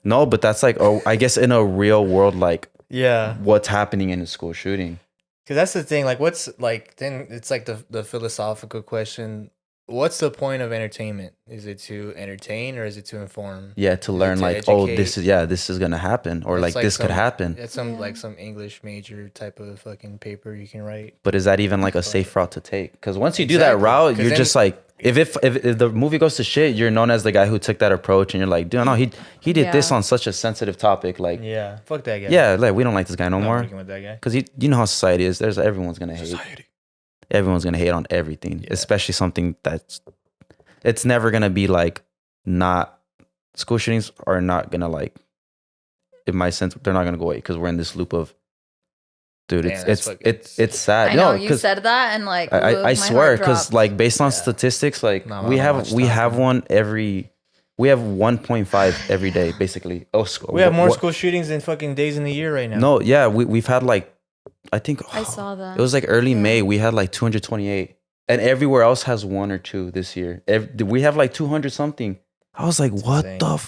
No, but that's like, oh, I guess in a real world, like Yeah. what's happening in a school shooting. Because that's the thing. Like, what's like, then it's like the philosophical question. What's the point of entertainment? Is it to entertain or is it to inform? Yeah, to learn to like, oh, educate? this is gonna happen, or It's like like this could some- happen. It's some Yeah. like some English major type of fucking paper you can write. But is that even like a safe route to take? Because once you do that Exactly, route, 'cause you're then- just like, if the movie goes to shit, you're known as the guy who took that approach, and you're like, dude, no, he did this Yeah. on such a sensitive topic, like, Yeah. Fuck that guy. yeah, like we don't like this guy no I'm not more. working with that guy. Because you know how society is. Everyone's gonna hate. Everyone's gonna hate on everything, Yeah. especially something that's. It's never gonna be like not school shootings are not gonna like. In my sense, they're not gonna go away because we're in this loop of. Dude, Man, that's fucking- it's sad. I know No, you 'cause said that and like I my swear heart because dropped. like based on Yeah. statistics, like Nah, we nah, have watch we that, have man. one every. We have 1.5 every day, basically. Oh, We have more school shootings than fucking days in the year right now. No, yeah, we've had like, I think I saw that. it was like early Yeah. May. We had like 228, and everywhere else has one or two this year. We have like 200 something. I was like, what insane. the,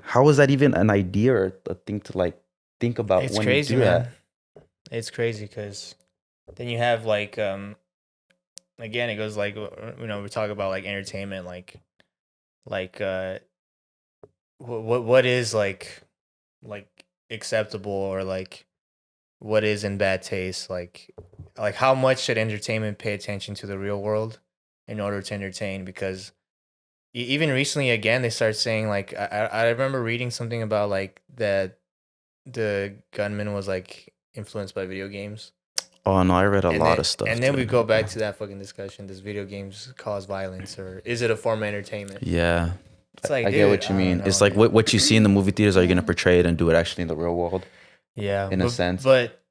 how is that even an idea or a thing to like think about It's when crazy, you do man. that? It's crazy because then you have like again, it goes like, we talk about like entertainment, like what is like acceptable, or like what is in bad taste, like how much should entertainment pay attention to the real world in order to entertain? Because even recently, again, they start saying like, I remember reading something about like that the gunman was like influenced by video games. Oh no, I read a lot then, of stuff. And then too. we go back to that fucking discussion: does video games cause violence, or is it a form of entertainment? Yeah, It's like, I dude, get what you mean. It's like what you see in the movie theaters. Are you gonna portray it and do it actually in the real world? Yeah, in a sense. But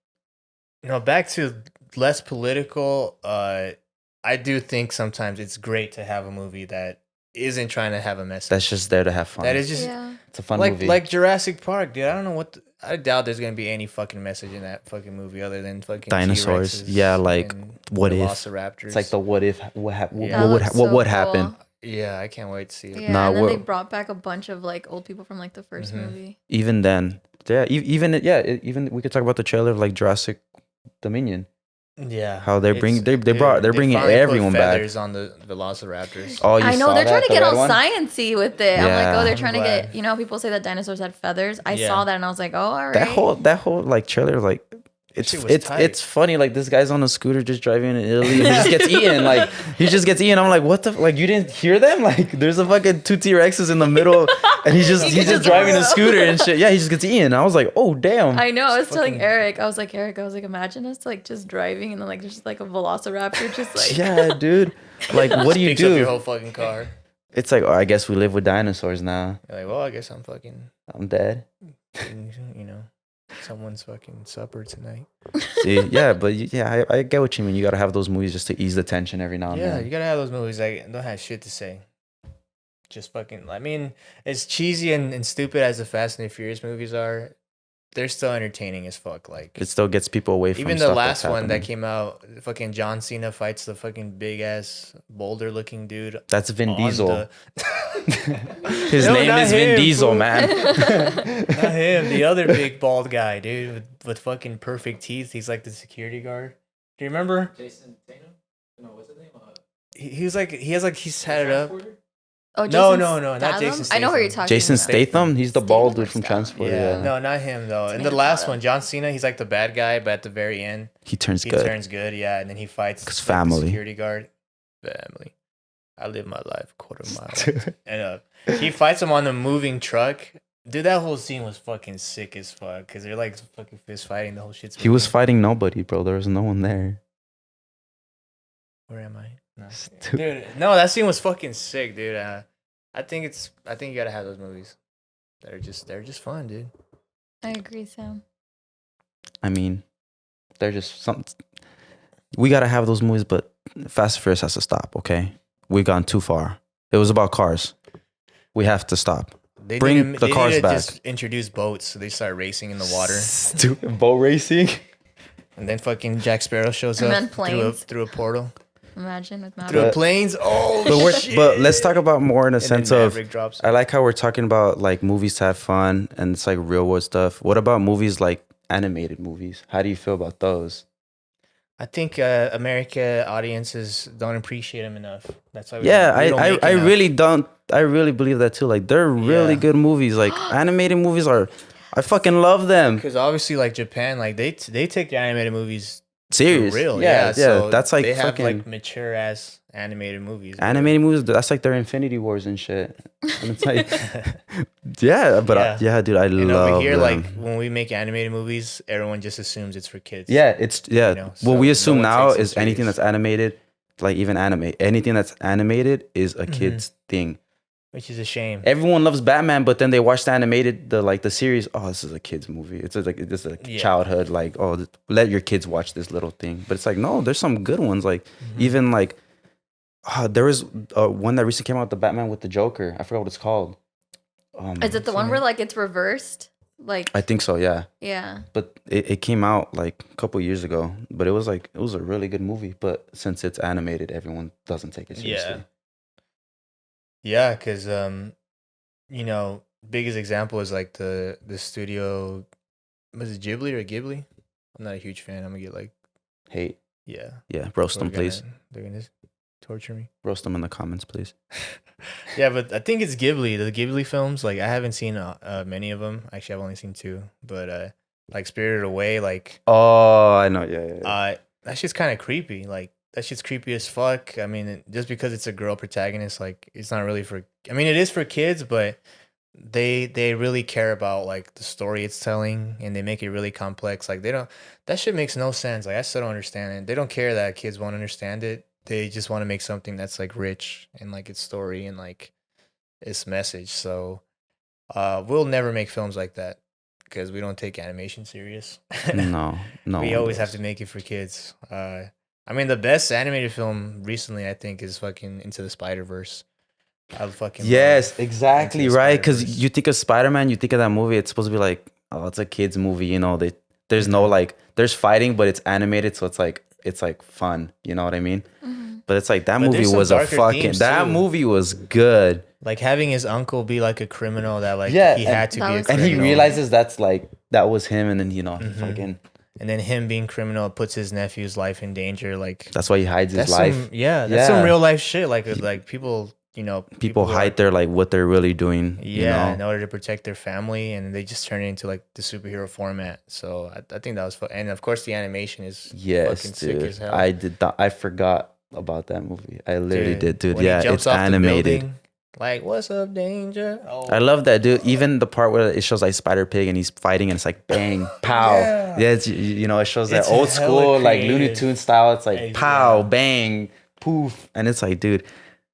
back to less political. I do think sometimes it's great to have a movie that isn't trying to have a message. That's just there to have fun. That is just it's a fun like movie. Like Jurassic Park, dude. I don't know I doubt there's gonna be any fucking message in that fucking movie other than fucking dinosaurs. T-Rexes, Yeah, like what if? Velociraptors. It's like the what if? What so would happen? cool. Yeah, I can't wait to see it. Yeah, Nah, and then they brought back a bunch of like old people from like the 1st movie. Even then, yeah, even we could talk about the trailer of like Jurassic Dominion. Yeah, how they're bringing everyone back. Feathers on the Velociraptors. Oh, I know they're trying to get all sciencey with it. Yeah. I'm like, oh, they're trying to get. You know, people say that dinosaurs had feathers. I saw that and I was like, oh, all right. That whole like trailer, like it's funny. Like this guy's on a scooter just driving in Italy and he just gets eaten. Like he just gets eaten. I'm like, what the like? You didn't hear them? Like there's a fucking 2 T-Rexes in the middle and he's just driving a scooter and shit. Yeah, he just gets eaten. I was like, oh damn. I know. I was telling Eric. I was like, imagine us like just driving and then like there's just like a Velociraptor just like. Yeah, dude. Like what do you Picks do? up your whole fucking car. It's like, oh, I guess we live with dinosaurs now. You're like, well, I guess I'm dead. You know. Someone's fucking supper tonight. See, yeah, but yeah, I get what you mean. You gotta have those movies just to ease the tension every now and then. Yeah, you gotta have those movies that don't have shit to say. Just fucking, I mean, as cheesy and stupid as the Fast and the Furious movies are, they're still entertaining as fuck. Like it still gets people away from even stuff the last that's one that happening. came out. Fucking John Cena fights the fucking big ass boulder looking dude. That's Vin Diesel. His No, name not is Vin him, Diesel, fool. man. Not him, the other big bald guy, dude, with fucking perfect teeth. He's like the security guard. Do you remember? Jason Tatum? No, what's his name? He was like, he's had it up. Oh, No, Jason not Jason Statham? I know who you're Statham. talking Jason about. Statham, he's the bald Statham dude from or Transport. Yeah, Yeah, no, not him though. In the Tomato last tomato. one, John Cena, he's like the bad guy, but at the very end, he turns he good. turns good. Yeah, and then he fights 'Cause like, family. the security guard. Family. I live my life quarter mile. And he fights him on the moving truck. Dude, that whole scene was fucking sick as fuck because they're like fucking fist fighting. The whole shit's He was moving. fighting nobody, bro. There was no one there. Where am I? No. Stupid. Dude, no, that scene was fucking sick, dude. I think you gotta have those movies. They're just fun, dude. I agree, Sam. I mean, they're just something. We gotta have those movies, but Fast and Furious has to stop. Okay, we've gone too far. It was about cars. We have to stop. Bring the cars back. Just introduce boats, so they start racing in the water, Stupid boat racing. and then fucking Jack Sparrow shows And up then planes. through a portal, Imagine with through Maverick. planes. Oh But shit! but let's talk about more in a And then sense of. Maverick drops. I like how we're talking about like movies to have fun and it's like real world stuff. What about movies like animated movies? How do you feel about those? I think America audiences don't appreciate them enough. That's why. I really don't. I really believe that too. Like they're really good movies. Like animated movies are. I fucking love them. Because obviously, like Japan, like they take their animated movies Serious, for real. Yeah. So That's like they have fucking like mature ass animated movies. animated movies. That's like their Infinity Wars and shit. And it's like, yeah, but dude, I And love over here, them. like when we make animated movies, everyone just assumes it's for kids. Yeah, it's You know, what so we no assume one now takes it is anything serious. that's animated, like even anything that's animated is a kid's thing. Which is a shame. Everyone loves Batman, but then they watch the animated, the series. Oh, this is a kid's movie. It's like this is a childhood. Like, oh, let your kids watch this little thing. But it's like, no, there's some good ones. Like even like, there was one that recently came out, the Batman with the Joker. I forgot what it's called. Is it the one where like it's reversed? Like I think so, yeah. yeah. But it came out like a couple years ago. But it was a really good movie. But since it's animated, everyone doesn't take it seriously. Yeah, because biggest example is like the studio, was it Ghibli or Ghibli? I'm not a huge fan. I'm gonna get like Hate. Yeah. Yeah, roast them, please. They're gonna torture me. Roast them in the comments, please. Yeah, but I think it's Ghibli. The Ghibli films, like I haven't seen many of them. Actually, I've only seen 2. But like Spirited Away, like Oh, I know. Yeah. that shit's kind of creepy. Like that shit's creepy as fuck. I mean, just because it's a girl protagonist, like it's not really for. I mean, it is for kids, but they really care about like the story it's telling, and they make it really complex. Like they don't. That shit makes no sense. Like I still don't understand it. They don't care that kids won't understand it. They just want to make something that's like rich and like its story and like its message. So we'll never make films like that because we don't take animation serious. No. We always have to make it for kids. I mean, the best animated film recently, I think, is fucking Into the Spider-Verse. I fucking Yes, exactly, Into the right? Because Spider-Verse. you think of Spider-Man, you think of that movie. It's supposed to be like, oh, it's a kids movie. You know, there's no like, there's fighting, but it's animated, so it's like fun. You know what I mean? But it's like that But movie there's some was a darker fucking. themes, That too. movie was good. Like having his uncle be like a criminal that like Yeah, he and- had to That be a was And criminal. he realizes that's like that was him, and then fucking. And then him being criminal puts his nephew's life in danger. Like That's why he hides his that's life. some that's Yeah. some real life shit. Like people, People who hide are- their like what they're really doing. yeah, You in know? order to protect their family, and they just turn it into like the superhero format. So I think that was fun. And of course, the animation is Yes, fucking sick dude. as hell. I did not. I forgot about that movie. I literally did, dude. when he Yeah, jumps it's off the animated. building, like, what's up, danger? Oh, I love that, dude. Even the part where it shows like Spider Pig and he's fighting and it's like bang, pow. Yeah. Yeah, it's, it shows that It's old hella school like Looney creative. Tune style. It's like Yeah. pow, bang, poof, and it's like, dude,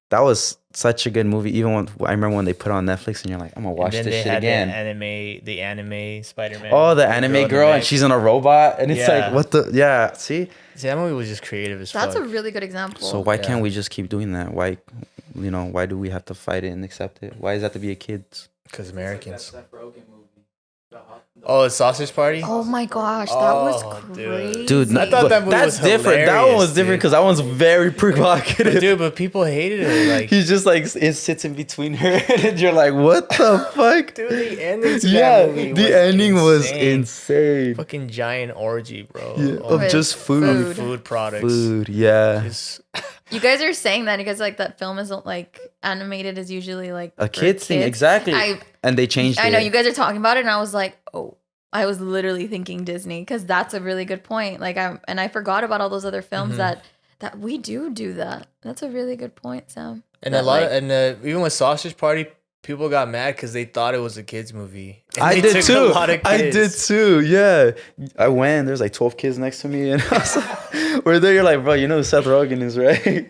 that was such a good movie. Even when I remember when they put it on Netflix and you're like, I'm gonna watch and then this they shit had again. the anime Spider-Man. Oh, the anime girl, and mech. she's in a robot, and it's Yeah. like, what the? Yeah, see. See, that movie was just creative as That's fuck. a really good example. So why Yeah. can't we just keep doing that? Why, why do we have to fight it and accept it? Why does that have to be a kid's? Because Americans. That Rogan movie. Oh, it's Sausage Party. Oh my gosh, that Oh, was dude. crazy. Dude, I thought that movie that's was different. That one was hilarious, different dude. because that one's very provocative. Dude, but people hated it. Like, He's just like it sits in between her, and you're like, what the fuck? dude, the ending to Yeah, that movie the ending was insane. insane. Fucking giant orgy, bro. Yeah, Oh, of just food. food products. Food, yeah. Just, You guys are saying that because like that film isn't like animated is usually like A for kid's thing, exactly. And they changed it. I know you guys are talking about it, and I was like, oh, I was literally thinking Disney because that's a really good point. Like I forgot about all those other films that we do that. That's a really good point, Sam. and That, a lot like- of, even with Sausage Party, people got mad because they thought it was a kids movie. And I they did took too. A lot of I kids. did too. Yeah, I went. There's like 12 kids next to me, and I was like, we're there. You're like, bro, you know who Seth Rogen is, right?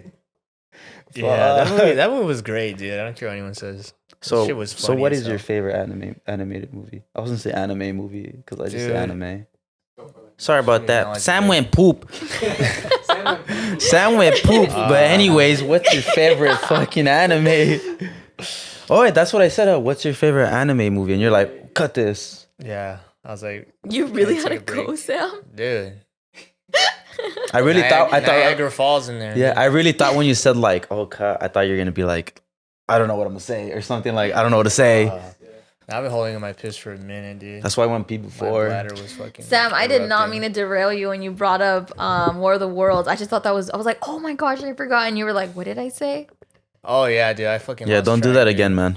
Yeah, Fuck. that movie was great, dude. I don't care what anyone says. So, shit was so funny what as is your hell. favorite animated movie? I was gonna say anime movie because I just Dude. said anime. Sorry about Shit, that. no, I Sam didn't. went poop. Sam went poop. But anyways, what's your favorite fucking anime? Oh wait, that's what I said. What's your favorite anime movie? And you're like, cut this. Yeah, I was like, You really Take had a to go, break. Sam. dude. I really thought. Niagara Falls in there. Yeah, I really thought when you said like, oh, cut. I thought you were gonna be like, I don't know what I'm gonna say or something like, I don't know what to say. I've been holding on my piss for a minute, dude. That's why I went pee My before. bladder was fucking. Sam, I did not erupting. mean to derail you when you brought up War of the Worlds. I just thought I was like, oh my gosh, I forgot. And you were like, what did I say? Oh yeah, dude. I fucking. Yeah, lost don't do track, that dude. again, man.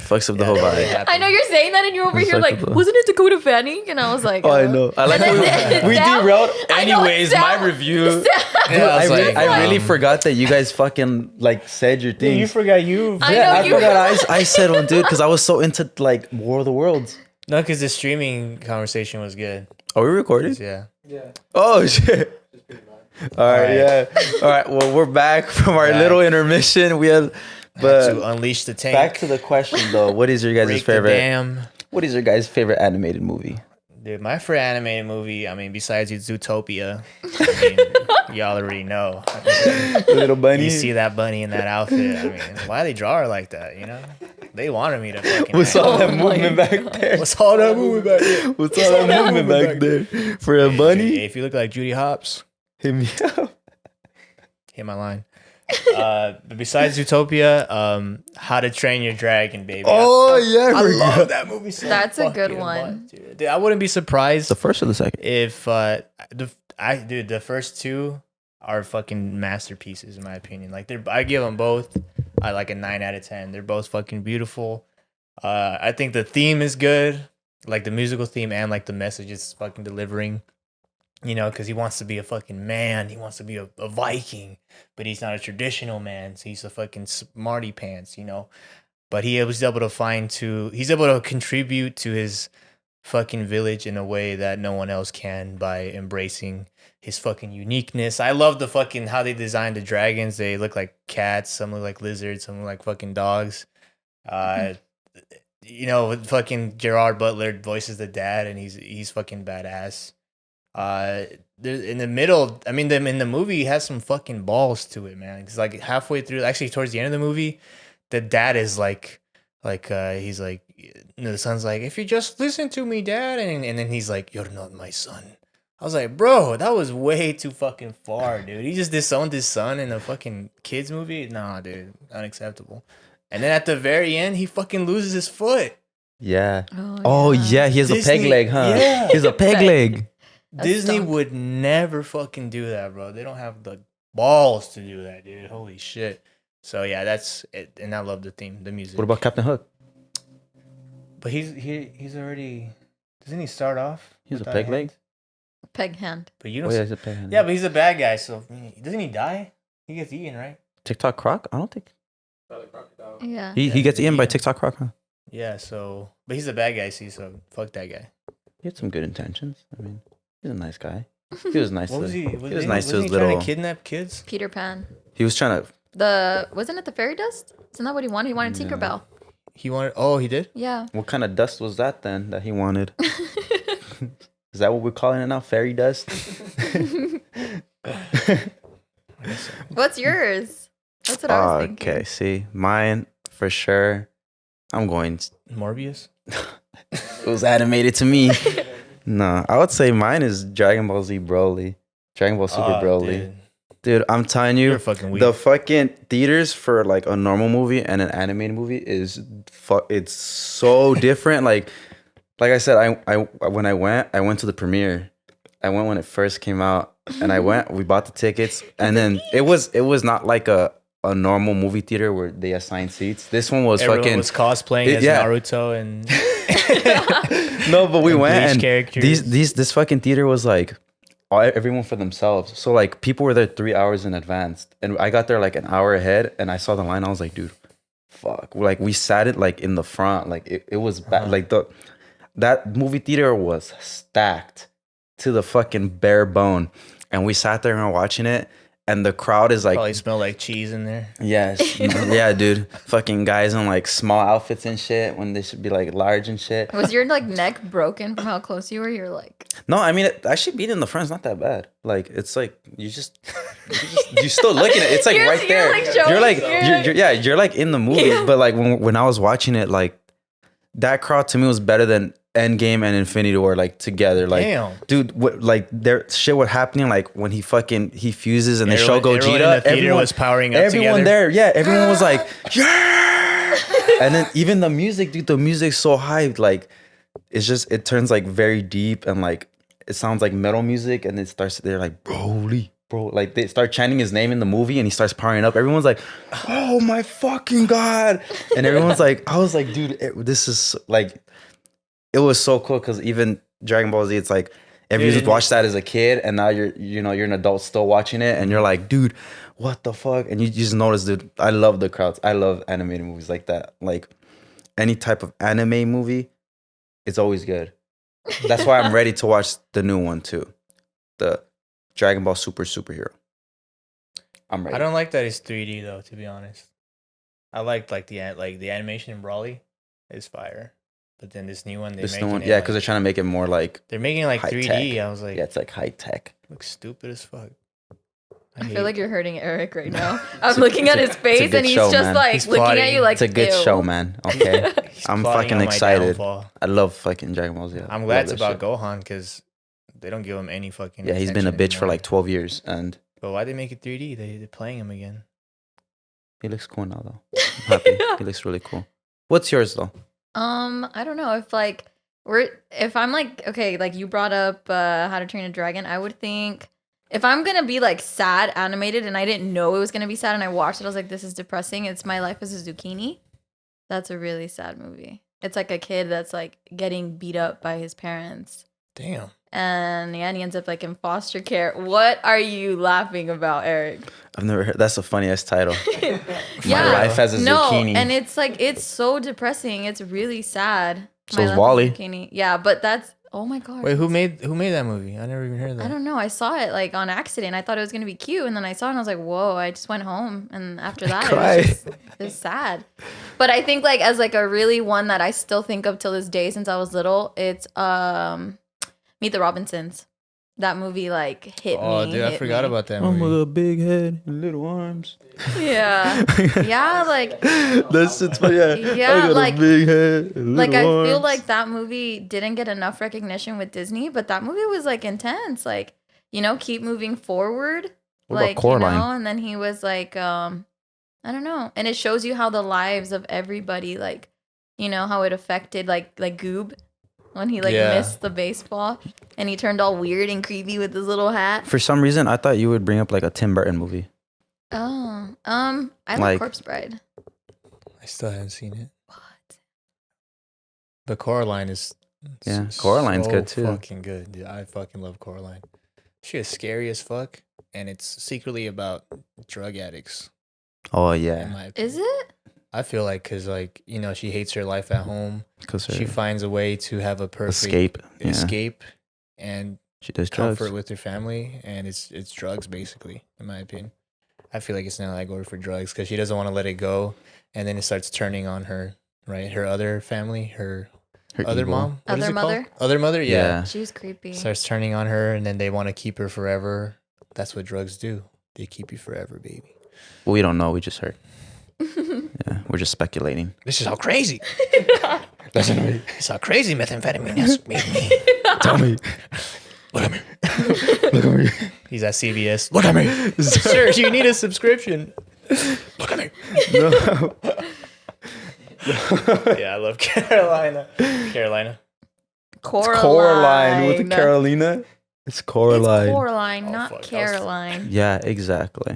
Fucks up the whole that really vibe. happened. I know you're saying that, and you're over here like, Respectable. wasn't it Dakota Fanning? And I was like, Oh, I know. I like And how then we Sam- derailed. I know, Anyways, Sam- my review. Sam- Yeah, I was like, I really forgot that you guys fucking like said your Dude, things. you forgot you. I Yeah, know I you- forgot. I said one, dude, because I was so into like War of the Worlds. No, because the streaming conversation was good. Are we recording? Yeah. Yeah. Oh shit! All right, right. yeah. All right, well, we're back from our Back. little intermission. We had, To but unleash the tank. back to the question though. What is your guys' break the favorite? dam. What is your guys' favorite animated movie? Dude, my favorite animated movie, I mean, besides Zootopia, I mean, y'all already know. Little bunny. You see that bunny in that outfit. I mean, why they draw her like that, you know? They wanted me to fucking. What's act. all that Oh my movement back there? What's all that movie back there? What's all that movement back there? For a Hey, bunny? if you look like Judy Hopps, Hit me up. hit my line. But besides Zootopia, How to Train Your Dragon, baby. Oh yeah, I forgot. love that movie so That's a good fucking one. much, dude. I wouldn't be surprised The first or the second? if dude, the first two are fucking masterpieces in my opinion. Like I give them both like a 9 out of 10. They're both fucking beautiful. I think the theme is good, like the musical theme and like the message is fucking delivering. You know, because he wants to be a fucking man. He wants to be a Viking, but he's not a traditional man. So he's a fucking smarty pants, you know. But he's able to contribute to his fucking village in a way that no one else can by embracing his fucking uniqueness. I love the fucking how they designed the dragons. They look like cats, some look like lizards, some look like fucking dogs. You know, fucking Gerard Butler voices the dad, and he's fucking badass. In the middle, I mean, in the movie, he has some fucking balls to it, man. It's like halfway through, actually towards the end of the movie, the dad is he's like, the son's like, if you just listen to me, dad, and then he's like, you're not my son. I was like, bro, that was way too fucking far, dude. He just disowned his son in a fucking kids movie. Nah, dude, unacceptable. And then at the very end, he fucking loses his foot. Yeah. Oh yeah, he has a peg leg, huh? Yeah. He has a peg leg. Disney would never fucking do that, bro. They don't have the balls to do that, dude. Holy shit. So yeah, that's it. And I love the theme, the music. What about Captain Hook? But he's already, doesn't he start off? He's a with peg that leg. hand? Peg hand. But you Oh don't. yeah, he's a peg hand. Yeah, but he's a bad guy. So doesn't he die? He gets eaten, right? TikTok Croc? I don't think Probably crocodile. Yeah. he gets eaten by TikTok Croc, huh? Yeah. So, but he's a bad guy. See, so fuck that guy. He had some good intentions. I mean, he's a nice guy. He was nice. What was he? He was nice to his trying little. to kidnap kids? Peter Pan. He was trying to. Wasn't it the fairy dust? Isn't that what he wanted? He wanted Tinkerbell. He wanted. Oh, he did. Yeah. What kind of dust was that then that he wanted? Is that what we're calling it now? Fairy dust? What's yours? That's what I was thinking. Okay, see, mine for sure. I'm going. Morbius. It was animated to me. No, I would say mine is Dragon Ball Z Broly. Dragon Ball Super Broly. Dude, I'm telling you, You're fucking weak. the fucking theaters for like a normal movie and an animated movie is it's so different. Like I said, I when I went to the premiere. I went when it first came out, and we bought the tickets, and then it was not like a normal movie theater where they assign seats. This one was Everyone was cosplaying as Naruto and no, but we went and characters. this fucking theater was like everyone for themselves. So like people were there 3 hours in advance, and I got there like an hour ahead, and I saw the line. I was like, dude, fuck. Like we sat it like in the front, like it was bad. Like that movie theater was stacked to the fucking bare bone, and we sat there and were watching it. And the crowd is like, probably smell like cheese in there. Yes, yeah, dude. Fucking guys in like small outfits and shit when they should be like large and shit. Was your like neck broken from how close you were? You're like, no, I mean, actually being in the front is not that bad. Like it's like you're still looking at it. It's like You're- right you're, there. like, showing- You're like you're you're like in the movie. Yeah. But like when I was watching it, like that crowd to me was better than Endgame and Infinity War like together. Like, damn, dude, like there shit was happening. Like when he fuses and they show Gogeta. Everyone in the theater was powering up Everyone together. there, yeah, everyone was like, yeah. And then even the music, dude, the music's so hyped. Like it turns like very deep and like it sounds like metal music, and it starts. They're like, Broly. Bro, like they start chanting his name in the movie and he starts powering up. Everyone's like, oh my fucking God. And everyone's like, I was like, dude, this is like, it was so cool because even Dragon Ball Z, it's like, if you just watched that as a kid and now you're an adult still watching it and you're like, dude, what the fuck? And you just notice, dude, I love the crowds. I love animated movies like that. Like any type of anime movie, it's always good. That's why I'm ready to watch the new one too. The Dragon Ball Superhero. I'm ready. I don't like that it's 3D though, to be honest. I liked like the animation in Brawly is fire, but then this new one This new one, yeah, because they're trying to make it more like they're making it like 3D. tech. I was like, yeah, it's like high tech. looks stupid as fuck. I feel like you're hurting Eric right now. I'm looking at his it's a face good and he's show, just man. like He's looking plotting. at you like, It's a good ew. show, man. Okay, I'm plotting fucking on my excited. downfall. I love fucking Dragon Ball Z. I'm glad it's Love that about shit. Gohan because they don't give him any fucking. Yeah, he's been a attention bitch for anymore. like 12 years, and But why they make it 3D? They're playing him again. he looks cool now though. I'm happy. He looks really cool. What's yours though? I don't know if like if I'm like, okay, like you brought up How to Train a Dragon, I would think if I'm gonna be like sad animated and I didn't know it was gonna be sad and I watched it, I was like, this is depressing. It's My Life as a Zucchini. That's a really sad movie. It's like a kid that's like getting beat up by his parents. Damn. And yeah, and he ends up like in foster care. What are you laughing about, Eric? I've never heard. That's a funny ass title. Yeah. My Life as a Zucchini. And it's like it's so depressing. It's really sad. So My is Life as a Wall-E. Zucchini. Yeah, but that's oh my god. Wait, who made that movie? I never even heard of that. I don't know. I saw it like on accident. I thought it was gonna be cute, and then I saw it and I was like, "Whoa!" I just went home, and after that, it was sad. But I think like as like a really one that I still think of till this day since I was little, it's Meet the Robinsons. That movie like hit me. Oh, dude, I forgot about that I'm movie. with a big head and little arms. Yeah, yeah, like That's it's funny. Yeah, Yeah, I got like- a big head and like I little feel arms. like that movie didn't get enough recognition with Disney, but that movie was like intense. Like keep moving forward. What about Like Coraline? and then he was like, I don't know, and it shows you how the lives of everybody, like, how it affected like Goob when he like Yeah. missed the baseball and he turned all weird and creepy with his little hat. For some reason, I thought you would bring up like a Tim Burton movie. Oh, I like Like- Corpse Bride. I still haven't seen it. What? But Coraline is Yeah, Coraline's good, too. Fucking good. Dude, I fucking love Coraline. She is scary as fuck, and it's secretly about drug addicts. Oh In yeah, my opinion. Is it? I feel like because she hates her life at home. because She finds a way to have a perfect escape. Yeah, escape and she does drugs. comfort with her family, and it's drugs basically, in my opinion. I feel like it's not like going for drugs because she doesn't want to let it go, and then it starts turning on her, right? Her other family, her other evil. mom, what is Other it called? mother? Other mother, yeah. Yeah. She was creepy. Starts turning on her, and then they want to keep her forever. That's what drugs do. They keep you forever, baby. We don't know. We just heard. Yeah, we're just speculating. This is how crazy. Listen to me. It's how crazy methamphetamine has made me. Tell me. Look at me. Look at me. He's at CVS. Look at me. Sir, you need a subscription. Look at me. No. Yeah, I love Carolina. Carolina. Coraline with the Carolina. It's Coraline. It's Coraline, Oh, not fuck, that was- Caroline. Yeah, exactly.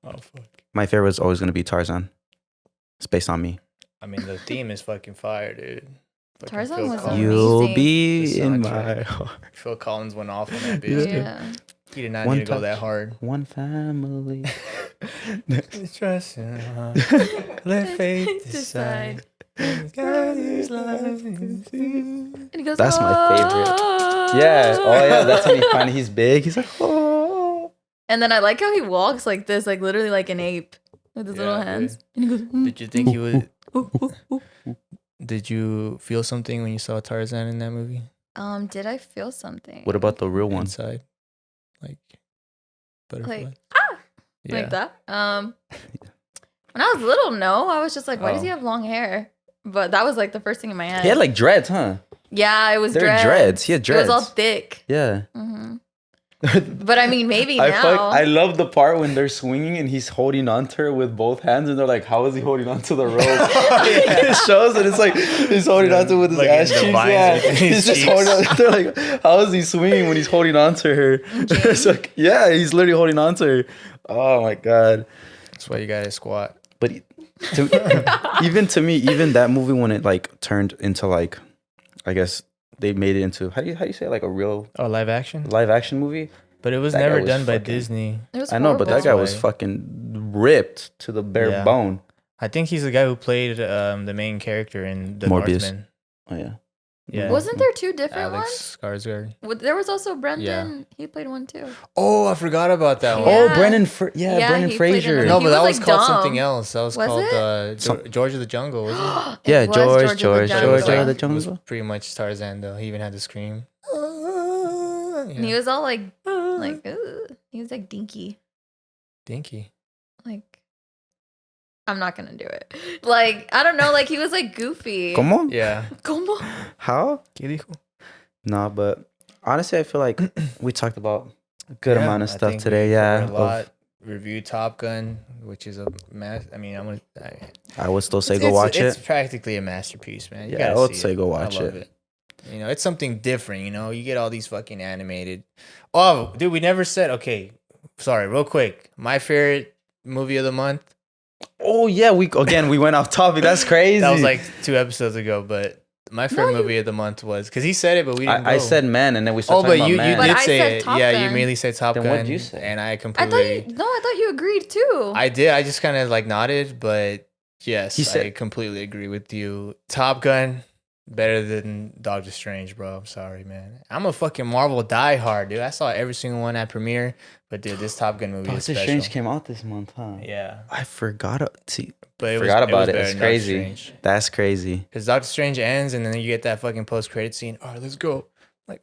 Oh, fuck. My favorite is always going to be Tarzan. It's based on me. I mean, the theme is fucking fire, dude. Fucking Tarzan Phil was Collins. You'll amazing. be The in soundtrack. my heart. Phil Collins went off on that bitch. Yeah. dude. He did not One need to go touch. that hard. One family. Trust in let faith decide. God is love. And he goes, That's my favorite. "Oh." Yeah. Oh, yeah. That's when he finally, he's big. He's like, oh. And then I like how he walks like this, like literally like an ape with his little Yeah, hands. dude. And he goes, Did you think he would? "Ooh, ooh, ooh." Did you feel something when you saw Tarzan in that movie? Did I feel something? What about the real one? Inside, like butterfly. Like, yeah. like that? When I was little, no. I was just like, why does Oh. he have long hair? But that was like the first thing in my head. He had like dreads, huh? yeah, it was They're dreads. dreads. He had It was all dreads. thick. Yeah. hmm But I mean, maybe I now. I love the part when they're swinging and he's holding onto her with both hands and they're like, how is he holding onto the rope? It shows and it's like he's holding onto with his Like ass in the cheeks. vines Yeah, between he's his just cheeks. holding on. They're like, how is he swinging when he's holding onto her? It's like, yeah, he's literally holding onto her. Oh my god! That's why you gotta squat. But even to me, even that movie when it like turned into like, I guess they made it into how do you say like a real Oh, live action. live action movie? But it was That guy never was done by fucking- Disney. It was I know, but that guy horrible. was why- fucking ripped to the bare Yeah. bone. I think he's the guy who played the main character in The Morbius. Northman. Oh yeah. Yeah. Wasn't there two different Alex Skarsgård. ones? There was also Brendan. He played one too. Oh, I forgot about that one. Yeah. Oh, Brendan. Yeah, Brendan he played in Fraser. it. No, He but that was, was like, called dumb. something else. That was, Was called Some- George of the Jungle, wasn't it? Yeah, It was George of the of Jungle. the It was Jungle. pretty much Tarzan though. He even had to scream. And he was all like, "Ugh." He was like dinky. Dinky. Like, I'm not gonna do it. Like, I don't know. Like, he was like goofy. Como? Yeah. ¿Cómo? How? ¿Qué dijo? Nah, but honestly, I feel like we talked about a good Yeah, amount of I stuff think today. we Yeah. covered a lot. Review Top Gun, which is a I mean, I would still say go it's, watch it's it. practically a masterpiece, man. You Yeah, gotta I would see say it. go watch I love it. You know, it's something different. You know, you get all these fucking animated. Oh, dude, we never said. Okay, sorry, real quick. My favorite movie of the month. Oh yeah, we went off topic. That's crazy. That was like 2 episodes ago, but my favorite movie of the month was because he said it, but we didn't. I said Man, and then we started but talking you about Man. did But I say said it. Top Yeah, you Gun. immediately said Top Then Gun. what'd you say? And I I completely. thought you agreed too. I did. I just kind of like nodded, but yes, He said- I completely agree with you. Top Gun, better than Doctor Strange, bro. I'm sorry, man. I'm a fucking Marvel diehard, dude. I saw every single one at premiere, but dude, this Top Gun movie is Doctor special. Strange came out this month, huh? Yeah, I forgot. but it Forgot about it. better It's than crazy. Doctor Strange. That's crazy. Because Doctor Strange ends, and then you get that fucking post-credit scene. All right, let's go. Like,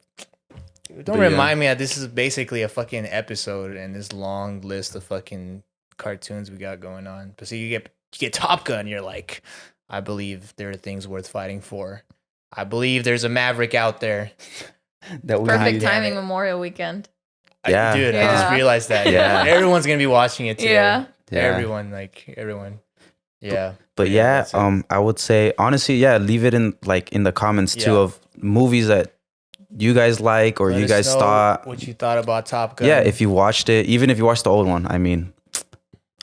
dude, don't But yeah. remind me that this is basically a fucking episode and this long list of fucking cartoons we got going on. But so you get Top Gun, you're like, I believe there are things worth fighting for. I believe there's a Maverick out there. That we Perfect Damn timing, it. Memorial Weekend. Yeah. Dude, I just Yeah. realized that. Yeah. Everyone's gonna be watching it too. Yeah. Yeah. Everyone. Yeah. But yeah, that's it. I would say honestly, yeah, leave it in the comments too Yeah. of movies that you guys like or Let you us guys know thought. what you thought about Top Gun. Yeah, if you watched it, even if you watched the old one, I mean,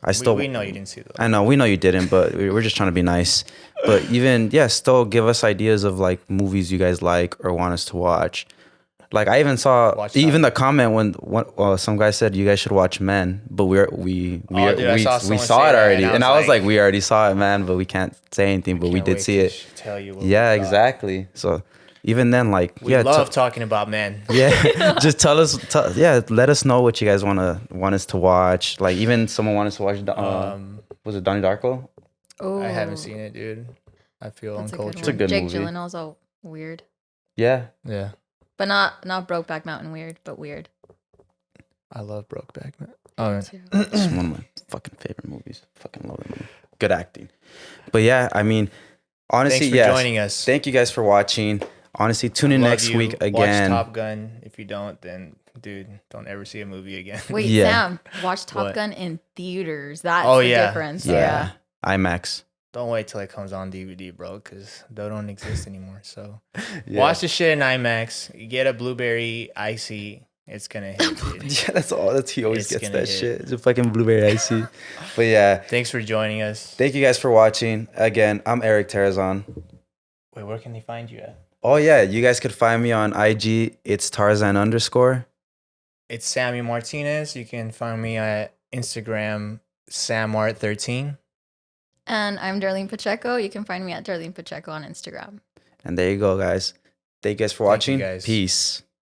I still we know you didn't see that. I know we know you didn't, but we're just trying to be nice. But even still give us ideas of like movies you guys like or want us to watch. Like I even saw Watch even Top the comment when some guy said you guys should watch Men, but we dude, I saw we someone saw say it that, already, and and I I was was like like- we already saw it, man, but we can't say anything, but we Can't did wait see to it. Tell you what we Yeah, thought. exactly. So even then, like We yeah, love talking about men. yeah, just tell us, let us know what you guys want us to watch. Like even someone wanted us to watch. Was it Donnie Darko? Oh, I haven't seen it, dude. I feel That's a good uncultured. It's a one. good Jake movie. Gyllenhaal's all weird, Yeah, Yeah, but not Brokeback Mountain weird, but weird. I love Brokeback. Oh, Too. it's one of my fucking favorite movies. Fucking love that movie. Good acting. But yeah, I mean, honestly, thanks for yes. joining us. Thank you guys for watching. Honestly, tune in Love next you. week Watch again. Top Gun. If you don't, then dude, don't ever see a movie again. Wait, Yeah. Sam, watch Top What? Gun in theaters. That's Oh, the yeah. difference. Yeah. IMAX. Don't wait till it comes on DVD, bro, because they don't exist anymore. So Yeah. watch the shit in IMAX. You get a blueberry icy. It's gonna hit, dude. Yeah, that's all. He always It's gets gonna that hit. shit. It's a fucking blueberry icy. But yeah, Thanks for joining us. thank you guys for watching. Again, I'm Erick Tarazon. Wait, where can they find you at? Oh yeah, you guys could find me on IG. It's Tarzan_. It's Sammy Martinez. You can find me at Instagram, SamMart13. And I'm Darlene Pacheco. You can find me at Darlene Pacheco on Instagram. And there you go, guys. Thank you guys for Thank you, watching. guys. Peace.